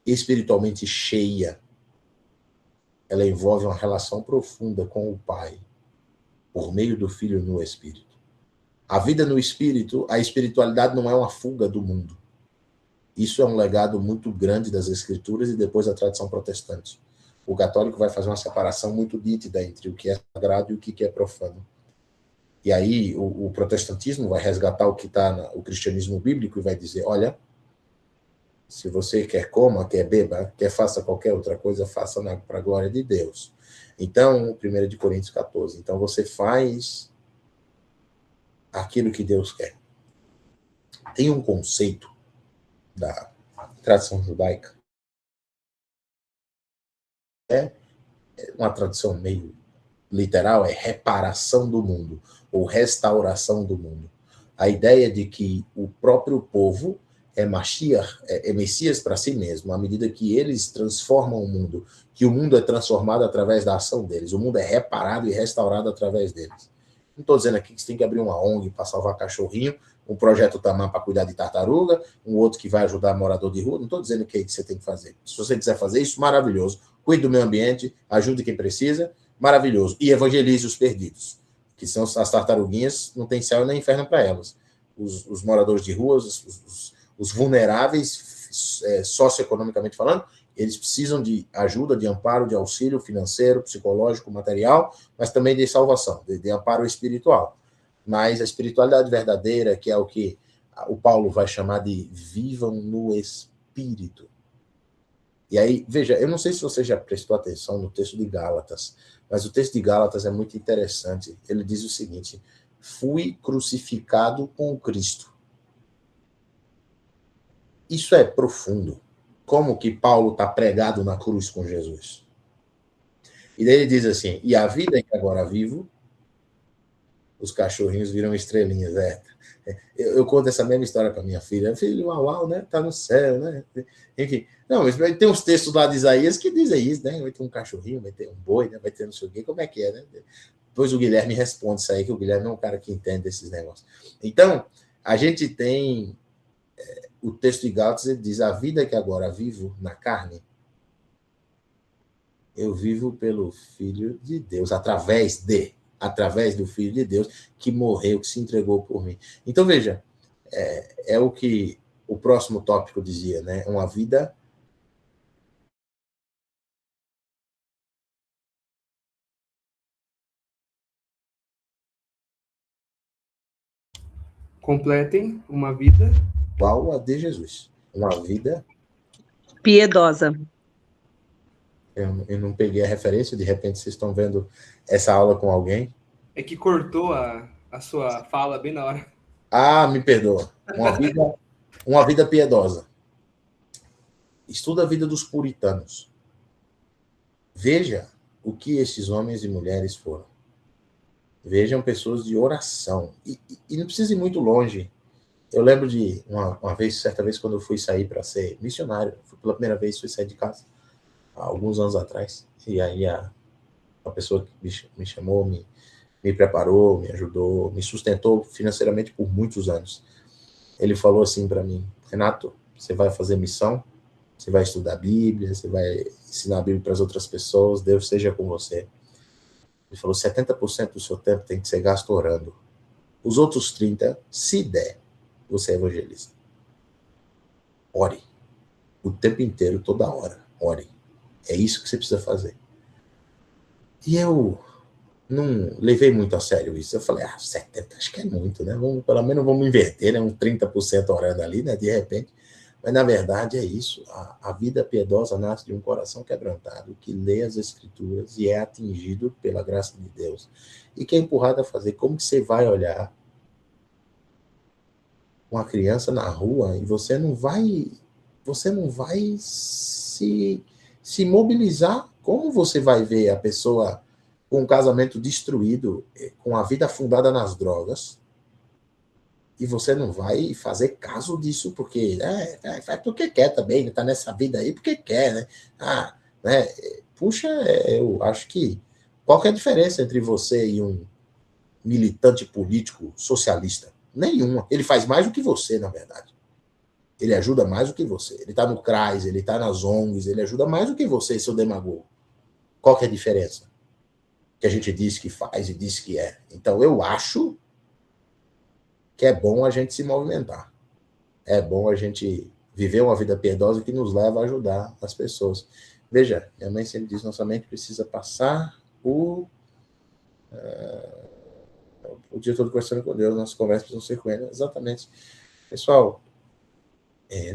espiritualmente cheia, ela envolve uma relação profunda com o Pai, por meio do Filho no Espírito. A vida no Espírito, a espiritualidade não é uma fuga do mundo. Isso é um legado muito grande das Escrituras e depois da tradição protestante. O católico vai fazer uma separação muito nítida entre o que é sagrado e o que é profano. E aí o protestantismo vai resgatar o que está no cristianismo bíblico e vai dizer, olha, se você quer coma, quer beba, quer faça qualquer outra coisa, faça para a glória de Deus. Então, 1 Coríntios 14, então você faz aquilo que Deus quer. Tem um conceito da tradição judaica, é uma tradução meio literal, é reparação do mundo, ou restauração do mundo. A ideia de que o próprio povo é Mashiach, é Messias para si mesmo, à medida que eles transformam o mundo, que o mundo é transformado através da ação deles, o mundo é reparado e restaurado através deles. Não estou dizendo aqui que você tem que abrir uma ONG para salvar cachorrinho, um projeto Tamar para cuidar de tartaruga, um outro que vai ajudar morador de rua, não estou dizendo que é isso que você tem que fazer. Se você quiser fazer isso, maravilhoso. Cuide do meio ambiente, ajude quem precisa, maravilhoso. E evangelize os perdidos, que são as tartaruguinhas, não tem céu nem inferno para elas. Os moradores de rua, os vulneráveis, socioeconomicamente falando, eles precisam de ajuda, de amparo, de auxílio financeiro, psicológico, material, mas também de salvação, de amparo espiritual. Mas a espiritualidade verdadeira, que é o que o Paulo vai chamar de vivam no Espírito. E aí, veja, eu não sei se você já prestou atenção no texto de Gálatas, mas o texto de Gálatas é muito interessante. Ele diz o seguinte, fui crucificado com Cristo. Isso é profundo. Como que Paulo está pregado na cruz com Jesus? E daí ele diz assim, e a vida em que agora vivo, os cachorrinhos viram estrelinhas. Eu conto essa mesma história para minha filha. Filho, uau, né? Tá no céu, né? Enfim. Não, mas tem uns textos lá de Isaías que dizem isso, né? Vai ter um cachorrinho, vai ter um boi, né? Vai ter não sei o quê. Como é que é, né? Depois o Guilherme responde isso aí, que o Guilherme é um cara que entende esses negócios. Então, a gente tem o texto de Gálatas, ele diz, a vida que agora vivo na carne, eu vivo pelo Filho de Deus, através do Filho de Deus, que morreu, que se entregou por mim. Então, veja, é o que o próximo tópico dizia, né? Uma vida... Completem uma vida... igual a de Jesus. Uma vida... piedosa. Eu não peguei a referência, de repente vocês estão vendo essa aula com alguém. É que cortou a sua fala bem na hora. Ah, me perdoa. Uma vida piedosa. Estuda a vida dos puritanos. Veja o que esses homens e mulheres foram. Vejam pessoas de oração. E não precisa ir muito longe. Eu lembro de uma vez, certa vez, quando eu fui sair para ser missionário, pela primeira vez fui sair de casa, há alguns anos atrás. E aí a pessoa que me chamou, me preparou, me ajudou, me sustentou financeiramente por muitos anos. Ele falou assim para mim, Renato, você vai fazer missão, você vai estudar a Bíblia, você vai ensinar a Bíblia para as outras pessoas, Deus seja com você. Ele falou, 70% do seu tempo tem que ser gasto orando. Os outros 30%, se der, você evangeliza. Ore. O tempo inteiro, toda hora. Ore. É isso que você precisa fazer. E eu não levei muito a sério isso. Eu falei, 70 acho que é muito, né? Pelo menos vamos inverter, né? Um 30% orando ali, né? De repente. Mas, na verdade, é isso. A vida piedosa nasce de um coração quebrantado, que lê as Escrituras e é atingido pela graça de Deus. E que é empurrado a fazer. Como que você vai olhar uma criança na rua e você não vai se mobilizar? Como você vai ver a pessoa com um casamento destruído, com a vida afundada nas drogas, e você não vai fazer caso disso, porque faz porque quer também, tá nessa vida aí porque quer, né? Né? Puxa, eu acho que qual que é a diferença entre você e um militante político socialista? Nenhuma. Ele faz mais do que você, na verdade. Ele ajuda mais do que você. Ele está no CRAS, ele está nas ONGs, ele ajuda mais do que você, seu demagogo. Qual que é a diferença? Que a gente diz que faz e diz que é. Então, eu acho que é bom a gente se movimentar. É bom a gente viver uma vida piedosa que nos leva a ajudar as pessoas. Veja, minha mãe sempre diz, nossa mente precisa passar o dia todo conversando com Deus, nossas conversas precisam ser com Ele. Exatamente. Pessoal,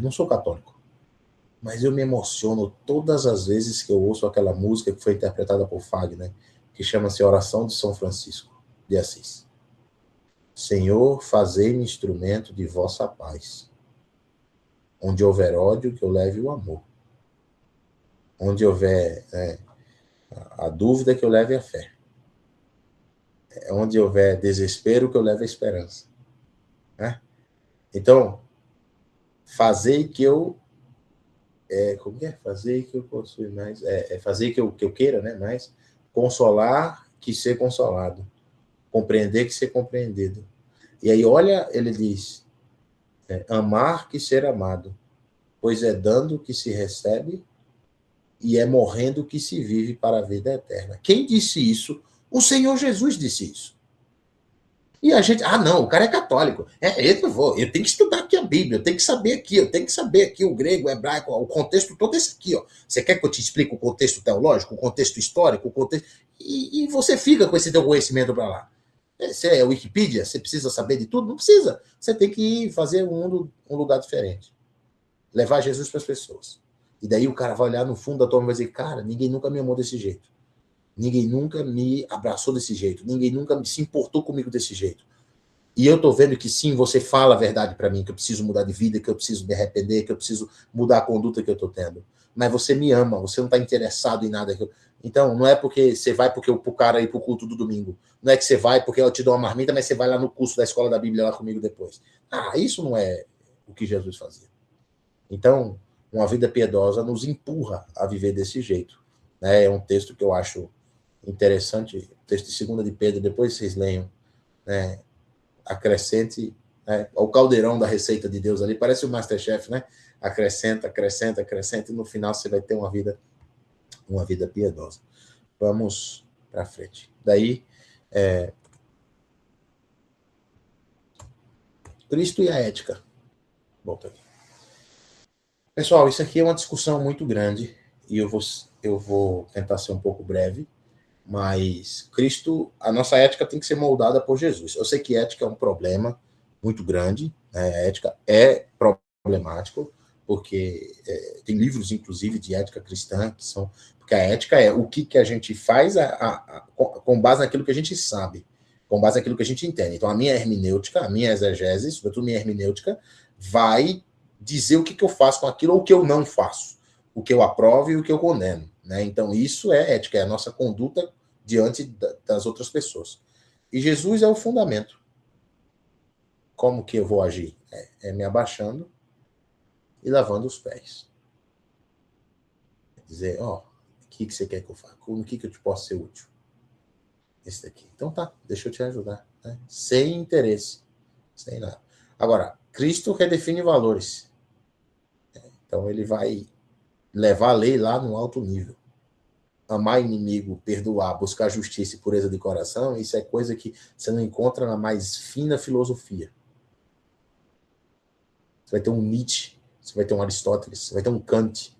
não sou católico, mas eu me emociono todas as vezes que eu ouço aquela música que foi interpretada por Fagner, que chama-se Oração de São Francisco de Assis. Senhor, fazei-me instrumento de vossa paz. Onde houver ódio, que eu leve o amor. Onde houver a dúvida, que eu leve a fé. Onde houver desespero, que eu leve a esperança. Né? Então, fazei que eu... como que é? Fazer que eu possui mais... fazer que eu queira, né? Mais. Consolar que ser consolado. Compreender que ser compreendido. E aí, olha, ele diz... amar que ser amado. Pois é dando que se recebe e é morrendo que se vive para a vida eterna. Quem disse isso? O Senhor Jesus disse isso. E a gente, não, o cara é católico. Eu tenho que estudar aqui a Bíblia, eu tenho que saber aqui o grego, o hebraico, o contexto todo esse aqui, ó. Você quer que eu te explique o contexto teológico, o contexto histórico, o contexto... E você fica com esse teu conhecimento para lá. Você é Wikipedia, você precisa saber de tudo? Não precisa. Você tem que fazer o mundo um lugar diferente. Levar Jesus para as pessoas. E daí o cara vai olhar no fundo da tua mão e vai dizer, cara, ninguém nunca me amou desse jeito. Ninguém nunca me abraçou desse jeito. Ninguém nunca se importou comigo desse jeito. E eu tô vendo que sim, você fala a verdade para mim, que eu preciso mudar de vida, que eu preciso me arrepender, que eu preciso mudar a conduta que eu tô tendo. Mas você me ama, você não tá interessado em nada. Então, não é porque você vai porque o cara ir pro culto do domingo. Não é que você vai porque eu te dou uma marmita, mas você vai lá no curso da escola da Bíblia lá comigo depois. Isso não é o que Jesus fazia. Então, uma vida piedosa nos empurra a viver desse jeito. É um texto que eu acho interessante, o texto de 2 de Pedro, depois vocês leiam, né? Acrescente, né? O caldeirão da receita de Deus ali, parece o Masterchef, né? Acrescenta, acrescenta, acrescenta, e no final você vai ter uma vida piedosa. Vamos para frente. Daí, Cristo e a ética. Volta aqui. Pessoal, isso aqui é uma discussão muito grande, e eu vou tentar ser um pouco breve, mas Cristo, a nossa ética tem que ser moldada por Jesus. Eu sei que ética é um problema muito grande, né? A ética é problemático, porque tem livros, inclusive, de ética cristã, que são... Porque a ética é o que a gente faz com base naquilo que a gente sabe, com base naquilo que a gente entende. Então, a minha hermenêutica, a minha exegese, sobretudo minha hermenêutica, vai dizer o que eu faço com aquilo ou o que eu não faço, o que eu aprovo e o que eu condeno. Né? Então, isso é ética, é a nossa conduta diante das outras pessoas. E Jesus é o fundamento. Como que eu vou agir? Me abaixando e lavando os pés. Dizer, o que você quer que eu faça? No que eu te posso ser útil? Esse daqui. Então tá, deixa eu te ajudar. Né? Sem interesse. Sem nada. Agora, Cristo redefine valores. Então ele vai levar a lei lá no alto nível. Amar inimigo, perdoar, buscar justiça e pureza de coração, isso é coisa que você não encontra na mais fina filosofia. Você vai ter um Nietzsche, você vai ter um Aristóteles, você vai ter um Kant,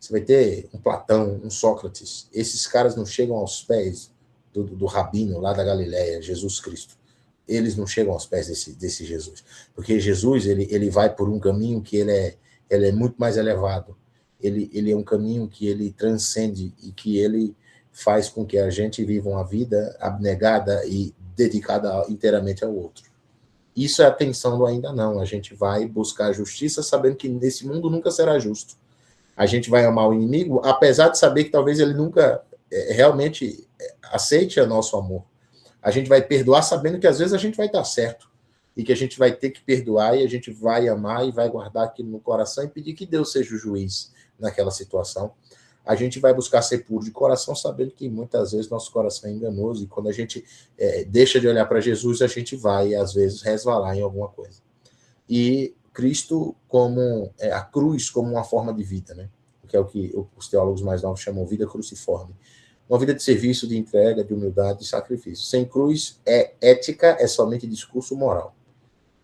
Você vai ter um Platão, um Sócrates. Esses caras não chegam aos pés do rabino lá da Galileia, Jesus Cristo. Eles não chegam aos pés desse Jesus. Porque Jesus, ele vai por um caminho que ele é muito mais elevado. Ele é um caminho que ele transcende e que ele faz com que a gente viva uma vida abnegada e dedicada inteiramente ao outro. Isso é a tensão do ainda não. A gente vai buscar a justiça sabendo que nesse mundo nunca será justo. A gente vai amar o inimigo, apesar de saber que talvez ele nunca realmente aceite o nosso amor. A gente vai perdoar sabendo que às vezes a gente vai estar certo e que a gente vai ter que perdoar e a gente vai amar e vai guardar aquilo no coração e pedir que Deus seja o juiz naquela situação. A gente vai buscar ser puro de coração, sabendo que muitas vezes nosso coração é enganoso e quando a gente deixa de olhar para Jesus, a gente vai, às vezes, resvalar em alguma coisa. E Cristo como a cruz como uma forma de vida, né? Que é o que os teólogos mais novos chamam vida cruciforme. Uma vida de serviço, de entrega, de humildade, de sacrifício. Sem cruz, ética é somente discurso moral.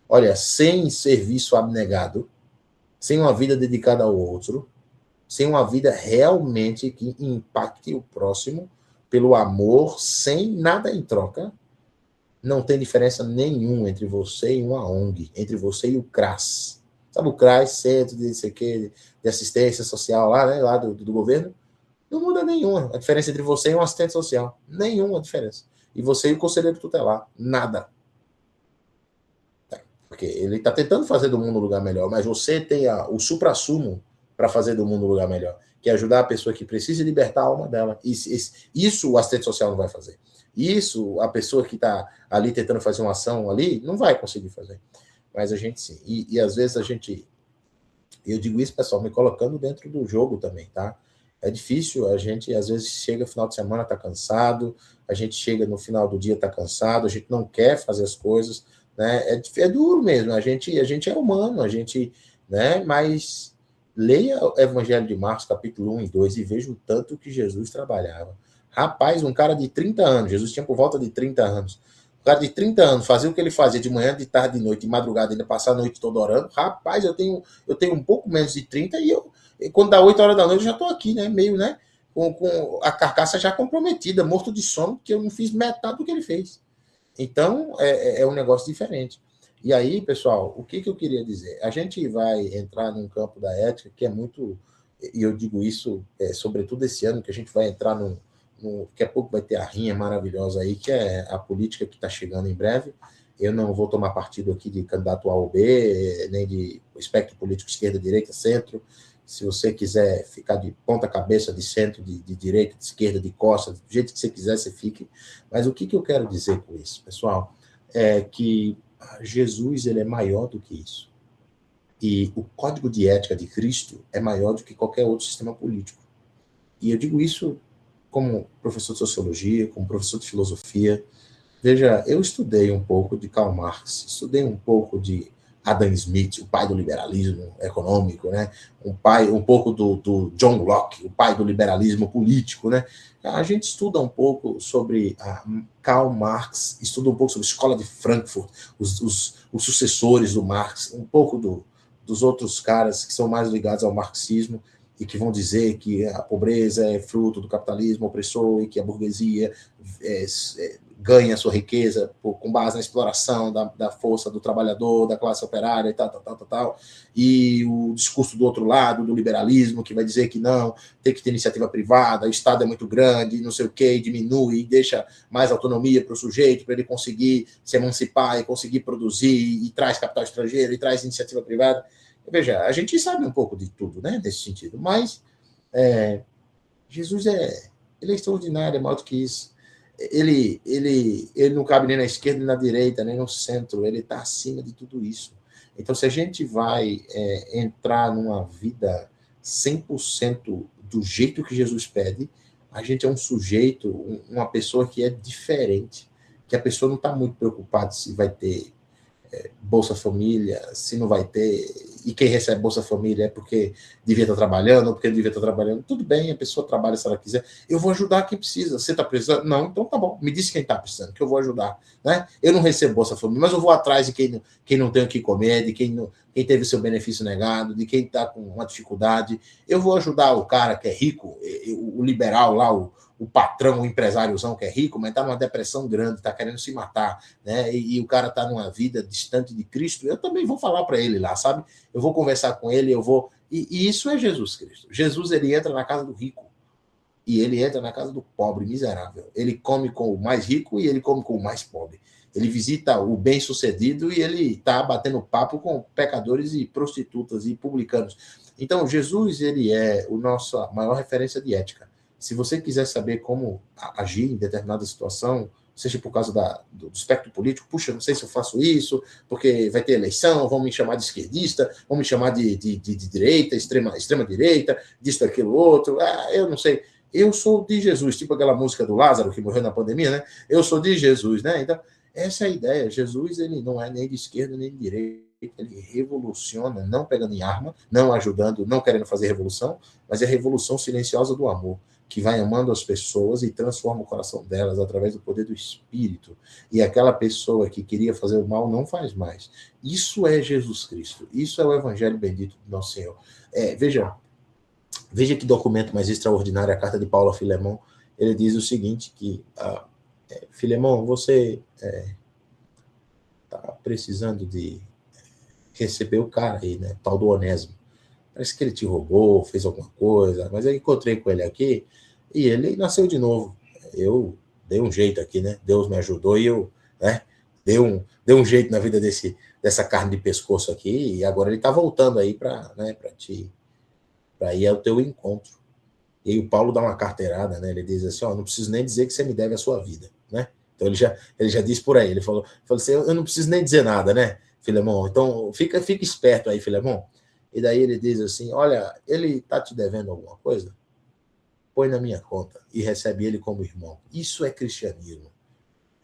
Olha, sem serviço abnegado, sem uma vida dedicada ao outro, sem uma vida realmente que impacte o próximo, pelo amor, sem nada em troca, não tem diferença nenhuma entre você e uma ONG, entre você e o CRAS. Sabe o CRAS, Centro de Assistência Social lá, né, lá do governo? Não muda nenhuma a diferença entre você e um assistente social. Nenhuma diferença. E você e o conselheiro tutelar. Nada. Porque ele está tentando fazer do mundo um lugar melhor, mas você tem o suprassumo para fazer do mundo um lugar melhor, que é ajudar a pessoa que precisa libertar a alma dela. Isso o assistente social não vai fazer. Isso a pessoa que está ali tentando fazer uma ação ali não vai conseguir fazer. Mas a gente sim. E às vezes a gente... Eu digo isso, pessoal, me colocando dentro do jogo também, tá? É difícil, a gente às vezes chega no final de semana, está cansado, a gente chega no final do dia, está cansado, a gente não quer fazer as coisas, né? É duro mesmo, a gente é humano, a gente, né? Mas leia o Evangelho de Marcos, capítulo 1 e 2, e veja o tanto que Jesus trabalhava. Rapaz, um cara de 30 anos, Jesus tinha por volta de 30 anos, um cara de 30 anos, fazia o que ele fazia de manhã, de tarde, de noite, de madrugada, ainda passar a noite toda orando. Rapaz, eu tenho um pouco menos de 30 e quando dá 8 horas da noite eu já estou aqui, né? Meio, né? Com a carcaça já comprometida, morto de sono, porque eu não fiz metade do que ele fez. Então, é um negócio diferente. E aí, pessoal, o que eu queria dizer? A gente vai entrar num campo da ética que é muito, e eu digo isso, sobretudo esse ano, que a gente vai entrar daqui a pouco vai ter a rinha maravilhosa aí, que é a política que está chegando em breve. Eu não vou tomar partido aqui de candidato A ou B, nem de espectro político esquerda, direita, centro. Se você quiser ficar de ponta cabeça, de centro, de direita, de esquerda, de costa, do jeito que você quiser, você fique. Mas o que eu quero dizer com isso, pessoal, é que Jesus ele é maior do que isso. E o código de ética de Cristo é maior do que qualquer outro sistema político. E eu digo isso como professor de sociologia, como professor de filosofia. Veja, eu estudei um pouco de Karl Marx, estudei um pouco de Adam Smith, o pai do liberalismo econômico, né? Um pouco do John Locke, o pai do liberalismo político, né? A gente estuda um pouco sobre Karl Marx, estuda um pouco sobre a Escola de Frankfurt, os sucessores do Marx, um pouco dos outros caras que são mais ligados ao marxismo e que vão dizer que a pobreza é fruto do capitalismo opressor e que a burguesia ganha sua riqueza com base na exploração da força do trabalhador, da classe operária e tal. E o discurso do outro lado, do liberalismo, que vai dizer que não, tem que ter iniciativa privada, o Estado é muito grande, não sei o quê, diminui, deixa mais autonomia para o sujeito, para ele conseguir se emancipar e conseguir produzir, e traz capital estrangeiro, e traz iniciativa privada. Veja, a gente sabe um pouco de tudo, né, nesse sentido, mas Jesus ele é extraordinário, é maior do que isso. Ele não cabe nem na esquerda, nem na direita, nem no centro, ele está acima de tudo isso. Então, se a gente vai entrar numa vida 100% do jeito que Jesus pede, a gente é um sujeito, uma pessoa que é diferente, que a pessoa não está muito preocupada se vai ter Bolsa Família, se não vai ter, e quem recebe Bolsa Família é porque devia estar trabalhando, ou porque não devia estar trabalhando. Tudo bem, a pessoa trabalha se ela quiser. Eu vou ajudar quem precisa. Você está precisando? Não, então tá bom. Me diz quem está precisando, que eu vou ajudar. Né? Eu não recebo Bolsa Família, mas eu vou atrás de quem não tem o que comer, de quem teve seu benefício negado, de quem está com uma dificuldade. Eu vou ajudar o cara que é rico, o liberal lá, o patrão, o empresáriozão que é rico, mas está numa depressão grande, está querendo se matar, né? E o cara está numa vida distante de Cristo. Eu também vou falar para ele lá, sabe? Eu vou conversar com ele, eu vou... E isso é Jesus Cristo. Jesus, ele entra na casa do rico e ele entra na casa do pobre, miserável. Ele come com o mais rico e ele come com o mais pobre. Ele visita o bem-sucedido e ele está batendo papo com pecadores e prostitutas e publicanos. Então, Jesus, ele é a nossa maior referência de ética. Se você quiser saber como agir em determinada situação, seja por causa do espectro político, puxa, não sei se eu faço isso, porque vai ter eleição, vão me chamar de esquerdista, vão me chamar de direita, extrema direita, disso, aquilo, outro, eu não sei. Eu sou de Jesus, tipo aquela música do Lázaro, que morreu na pandemia, né? Eu sou de Jesus, né? Então, essa é a ideia. Jesus, ele não é nem de esquerda, nem de direita. Ele revoluciona, não pegando em arma, não ajudando, não querendo fazer revolução, mas é a revolução silenciosa do amor, que vai amando as pessoas e transforma o coração delas através do poder do Espírito. E aquela pessoa que queria fazer o mal não faz mais. Isso é Jesus Cristo. Isso é o Evangelho bendito do nosso Senhor. Veja que documento mais extraordinário, a carta de Paulo a Filemão. Ele diz o seguinte, que Filemão, você está precisando de receber o cara aí, né? Tal do Onésimo. Parece que ele te roubou, fez alguma coisa, mas eu encontrei com ele aqui e ele nasceu de novo. Eu dei um jeito aqui, né? Deus me ajudou e eu, né? Dei um jeito na vida dessa carne de pescoço aqui e agora ele está voltando aí para ir ao teu encontro. E aí o Paulo dá uma carteirada, né? Ele diz assim, não preciso nem dizer que você me deve a sua vida, né? Então ele já disse por aí, ele falou assim, eu não preciso nem dizer nada, né, Filemão? Então fica esperto aí, Filemão. E daí ele diz assim, olha, ele está te devendo alguma coisa? Põe na minha conta e recebe ele como irmão. Isso é cristianismo.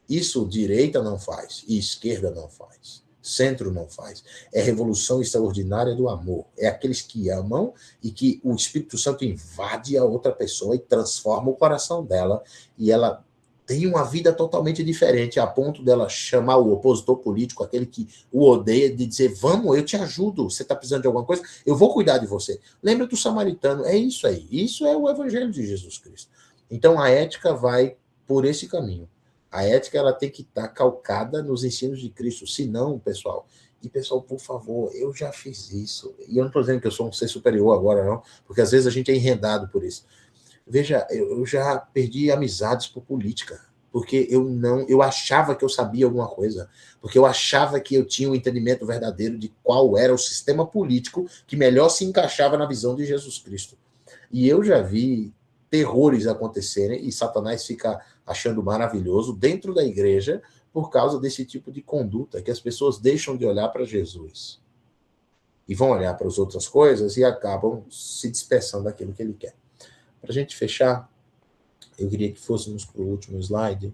Isso direita não faz e esquerda não faz. Centro não faz. É revolução extraordinária do amor. É aqueles que amam e que o Espírito Santo invade a outra pessoa e transforma o coração dela e ela tem uma vida totalmente diferente, a ponto dela chamar o opositor político, aquele que o odeia, de dizer, vamos, eu te ajudo, você está precisando de alguma coisa, eu vou cuidar de você. Lembra do samaritano, é isso aí, isso é o Evangelho de Jesus Cristo. Então a ética vai por esse caminho. A ética ela tem que estar calcada nos ensinos de Cristo, senão, pessoal, por favor, eu já fiz isso, e eu não estou dizendo que eu sou um ser superior agora, não, porque às vezes a gente é enredado por isso. Veja, eu já perdi amizades por política, porque eu achava que eu sabia alguma coisa, porque eu achava que eu tinha o entendimento verdadeiro de qual era o sistema político que melhor se encaixava na visão de Jesus Cristo. E eu já vi terrores acontecerem e Satanás fica achando maravilhoso dentro da igreja por causa desse tipo de conduta, que as pessoas deixam de olhar para Jesus e vão olhar para as outras coisas e acabam se dispersando daquilo que ele quer. Para a gente fechar, eu queria que fôssemos para o último slide,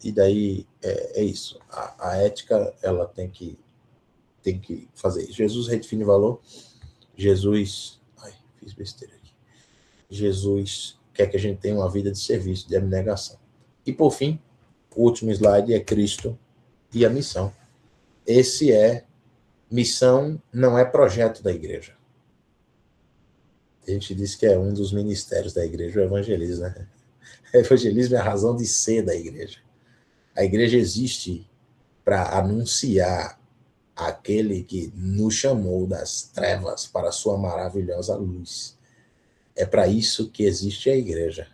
e daí é isso. A ética, ela tem que fazer isso. Jesus redefine valor. Jesus... fiz besteira aqui. Jesus quer que a gente tenha uma vida de serviço, de abnegação. E, por fim, o último slide é Cristo e a missão. Missão não é projeto da igreja. A gente diz que é um dos ministérios da igreja, o evangelismo, né? O evangelismo é a razão de ser da igreja. A igreja existe para anunciar aquele que nos chamou das trevas para a sua maravilhosa luz. É para isso que existe a igreja.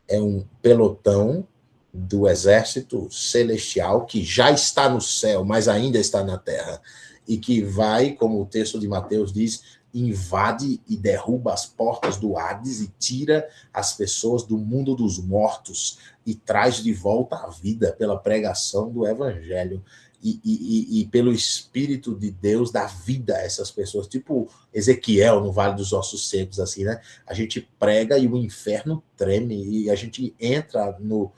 É um pelotão do exército celestial que já está no céu, mas ainda está na terra, e que vai, como o texto de Mateus diz, invade e derruba as portas do Hades e tira as pessoas do mundo dos mortos e traz de volta à vida pela pregação do evangelho e pelo Espírito de Deus dá vida a essas pessoas, tipo Ezequiel no Vale dos Ossos Secos, assim, né? A gente prega e o inferno treme e a gente entra no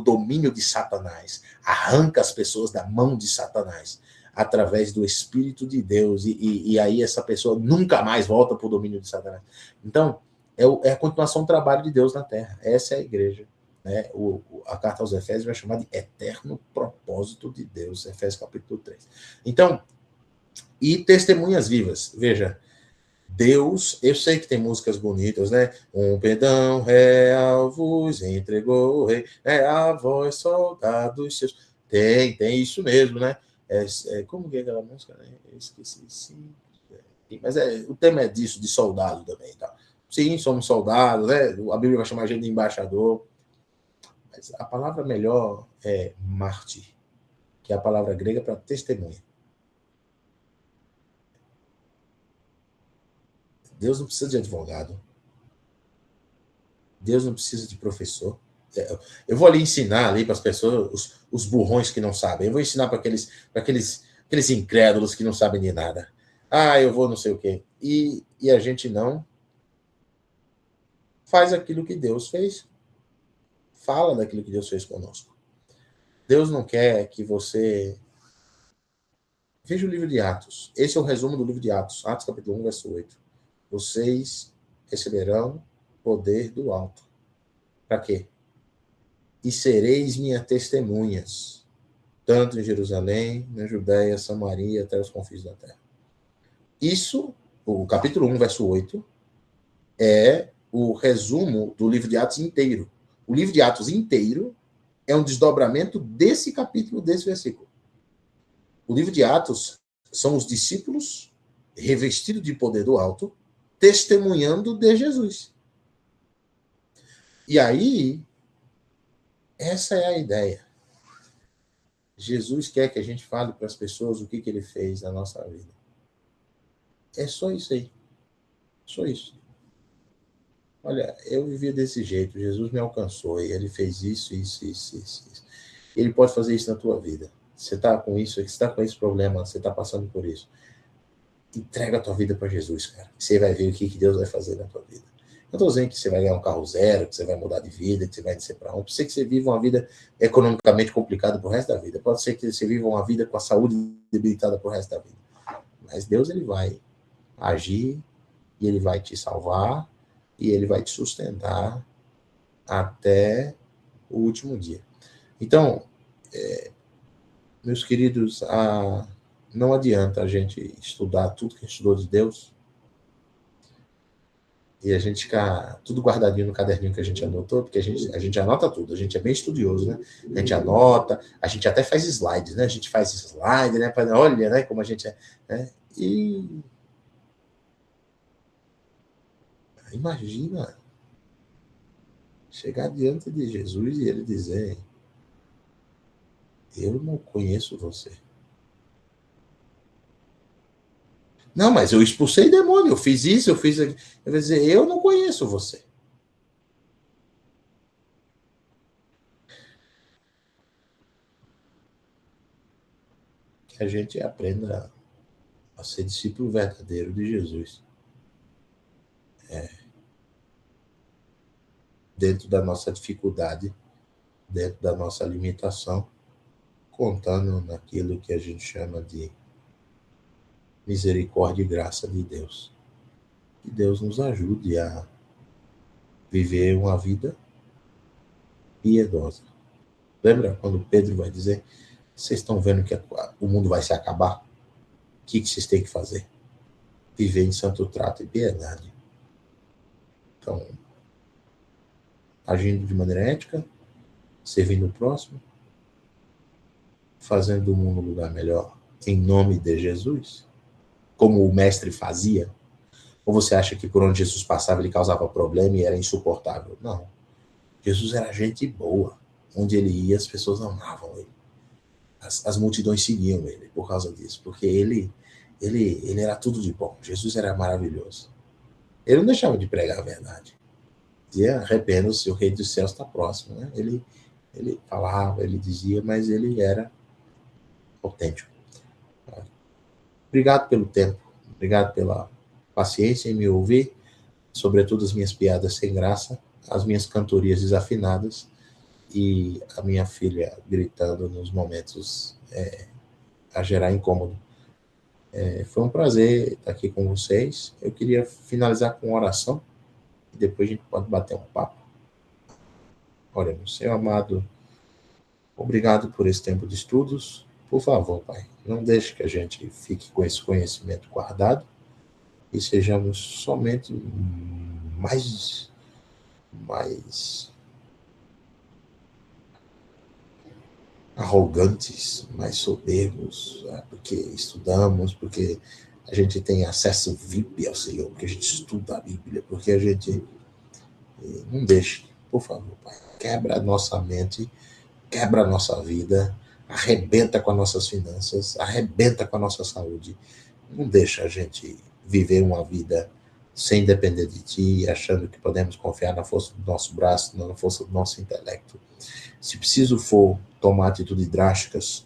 domínio de Satanás, arranca as pessoas da mão de Satanás. através do Espírito de Deus, e aí essa pessoa nunca mais volta para o domínio de Satanás. Então, é a continuação do trabalho de Deus na Terra. Essa é a igreja. Né? A carta aos Efésios vai chamar de eterno propósito de Deus, Efésios capítulo 3. Então, e testemunhas vivas. Veja, Deus, eu sei que tem músicas bonitas, né? Um perdão real vos entregou o rei, a voz soldados seus. Tem isso mesmo, né? Como que é aquela música? Né? Eu esqueci, sim. Mas o tema é disso, de soldado também. Tá? Sim, somos soldados, né? A Bíblia vai chamar a gente de embaixador. Mas a palavra melhor é mártir, que é a palavra grega para testemunha. Deus não precisa de advogado. Deus não precisa de professor. Eu vou ali ensinar ali para as pessoas, os burrões que não sabem. Eu vou ensinar para aqueles incrédulos que não sabem de nada. Eu vou não sei o quê. E a gente não faz aquilo que Deus fez. Fala daquilo que Deus fez conosco. Deus não quer que você... Veja o livro de Atos. Esse é o resumo do livro de Atos. Atos capítulo 1, verso 8. Vocês receberão poder do alto. Para quê? E sereis minhas testemunhas, tanto em Jerusalém, na Judéia, Samaria, até os confins da terra. Isso, o capítulo 1, verso 8, é o resumo do livro de Atos inteiro. O livro de Atos inteiro é um desdobramento desse capítulo, desse versículo. O livro de Atos são os discípulos revestidos de poder do alto, testemunhando de Jesus. E aí, essa é a ideia. Jesus quer que a gente fale para as pessoas o que ele fez na nossa vida. É só isso aí. Só isso. Olha, eu vivia desse jeito, Jesus me alcançou, e ele fez isso. Ele pode fazer isso na tua vida. Você está com isso, você está com esse problema, você está passando por isso. Entrega a tua vida para Jesus, cara. Você vai ver o que Deus vai fazer na tua vida. Eu estou dizendo que você vai ganhar um carro zero, que você vai mudar de vida, que você vai descer para onde. Pode ser que você viva uma vida economicamente complicada pro resto da vida. Pode ser que você viva uma vida com a saúde debilitada pro resto da vida. Mas Deus, ele vai agir, e ele vai te salvar, e ele vai te sustentar até o último dia. Então, meus queridos, não adianta a gente estudar tudo que a gente estudou de Deus e a gente ficar tudo guardadinho no caderninho que a gente anotou, porque a gente anota tudo, a gente é bem estudioso, né? A gente anota, a gente até faz slides, né? A gente faz slide, né? Olha, né? Como a gente é, né? E imagina chegar diante de Jesus e ele dizer: eu não conheço você. Não, mas eu expulsei demônio, eu fiz isso, eu fiz aquilo. Eu vou dizer: eu não conheço você. Que a gente aprenda a ser discípulo verdadeiro de Jesus. Dentro da nossa dificuldade, dentro da nossa limitação, contando naquilo que a gente chama de misericórdia e graça de Deus. Que Deus nos ajude a viver uma vida piedosa. Lembra quando Pedro vai dizer: vocês estão vendo que o mundo vai se acabar? O que vocês têm que fazer? Viver em santo trato e piedade. Então, agindo de maneira ética, servindo o próximo, fazendo o mundo um lugar melhor, em nome de Jesus, como o mestre fazia. Ou você acha que por onde Jesus passava ele causava problema e era insuportável? Não. Jesus era gente boa. Onde ele ia, as pessoas amavam ele. As multidões seguiam ele por causa disso, porque ele era tudo de bom. Jesus era maravilhoso. Ele não deixava de pregar a verdade. Dizia: arrependa-se, o reino dos céus está próximo. Né? Ele falava, ele dizia, mas ele era autêntico. Obrigado pelo tempo, obrigado pela paciência em me ouvir, sobretudo as minhas piadas sem graça, as minhas cantorias desafinadas e a minha filha gritando nos momentos a gerar incômodo. Foi um prazer estar aqui com vocês. Eu queria finalizar com uma oração, e depois a gente pode bater um papo. Oremos. Senhor amado, obrigado por esse tempo de estudos. Por favor, Pai, não deixe que a gente fique com esse conhecimento guardado e sejamos somente mais arrogantes, mais soberbos, porque estudamos, porque a gente tem acesso VIP ao Senhor, porque a gente estuda a Bíblia, porque a gente não deixe, por favor, Pai, quebra a nossa mente, quebra a nossa vida, arrebenta com as nossas finanças, arrebenta com a nossa saúde. Não deixa a gente viver uma vida sem depender de Ti, achando que podemos confiar na força do nosso braço, na força do nosso intelecto. Se preciso for tomar atitudes drásticas,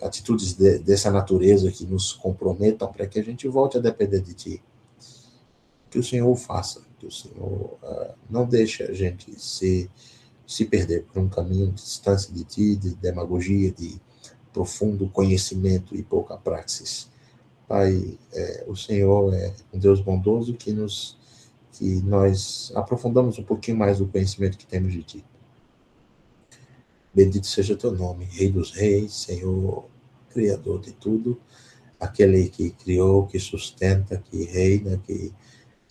atitudes dessa natureza que nos comprometam para que a gente volte a depender de Ti. Que o Senhor faça, que o Senhor não deixe a gente se perder por um caminho de distância de Ti, de demagogia, de profundo conhecimento e pouca praxis. Pai, o Senhor é um Deus bondoso que nós aprofundamos um pouquinho mais o conhecimento que temos de Ti. Bendito seja Teu nome, Rei dos Reis, Senhor, Criador de tudo, aquele que criou, que sustenta, que reina, que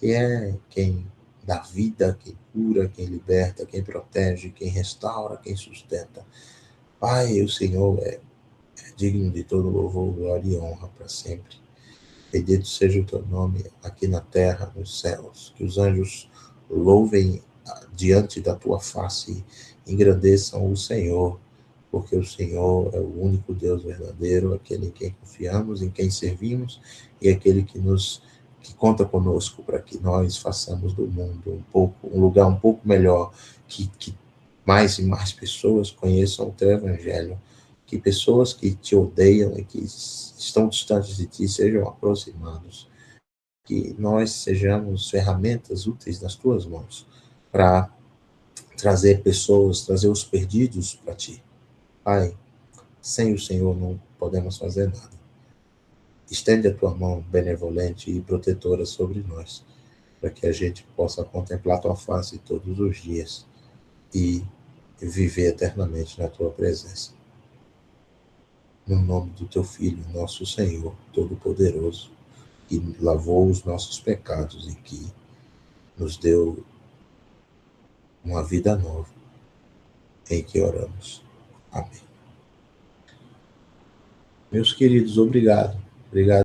é quem dá vida, quem cura, quem liberta, quem protege, quem restaura, quem sustenta. Pai, o Senhor é digno de todo louvor, glória e honra para sempre. Bendito seja o Teu nome aqui na terra, nos céus. Que os anjos louvem diante da Tua face e engrandeçam o Senhor, porque o Senhor é o único Deus verdadeiro, aquele em quem confiamos, em quem servimos, e aquele que conta conosco para que nós façamos do mundo um lugar um pouco melhor, que mais e mais pessoas conheçam o Teu Evangelho, que pessoas que Te odeiam e que estão distantes de Ti sejam aproximados, que nós sejamos ferramentas úteis nas Tuas mãos para trazer pessoas, trazer os perdidos para Ti. Pai, sem o Senhor não podemos fazer nada. Estende a Tua mão benevolente e protetora sobre nós, para que a gente possa contemplar Tua face todos os dias e viver eternamente na Tua presença. No nome do Teu Filho, nosso Senhor, Todo-Poderoso, que lavou os nossos pecados e que nos deu uma vida nova, em que oramos. Amém. Meus queridos, obrigado. Obrigado.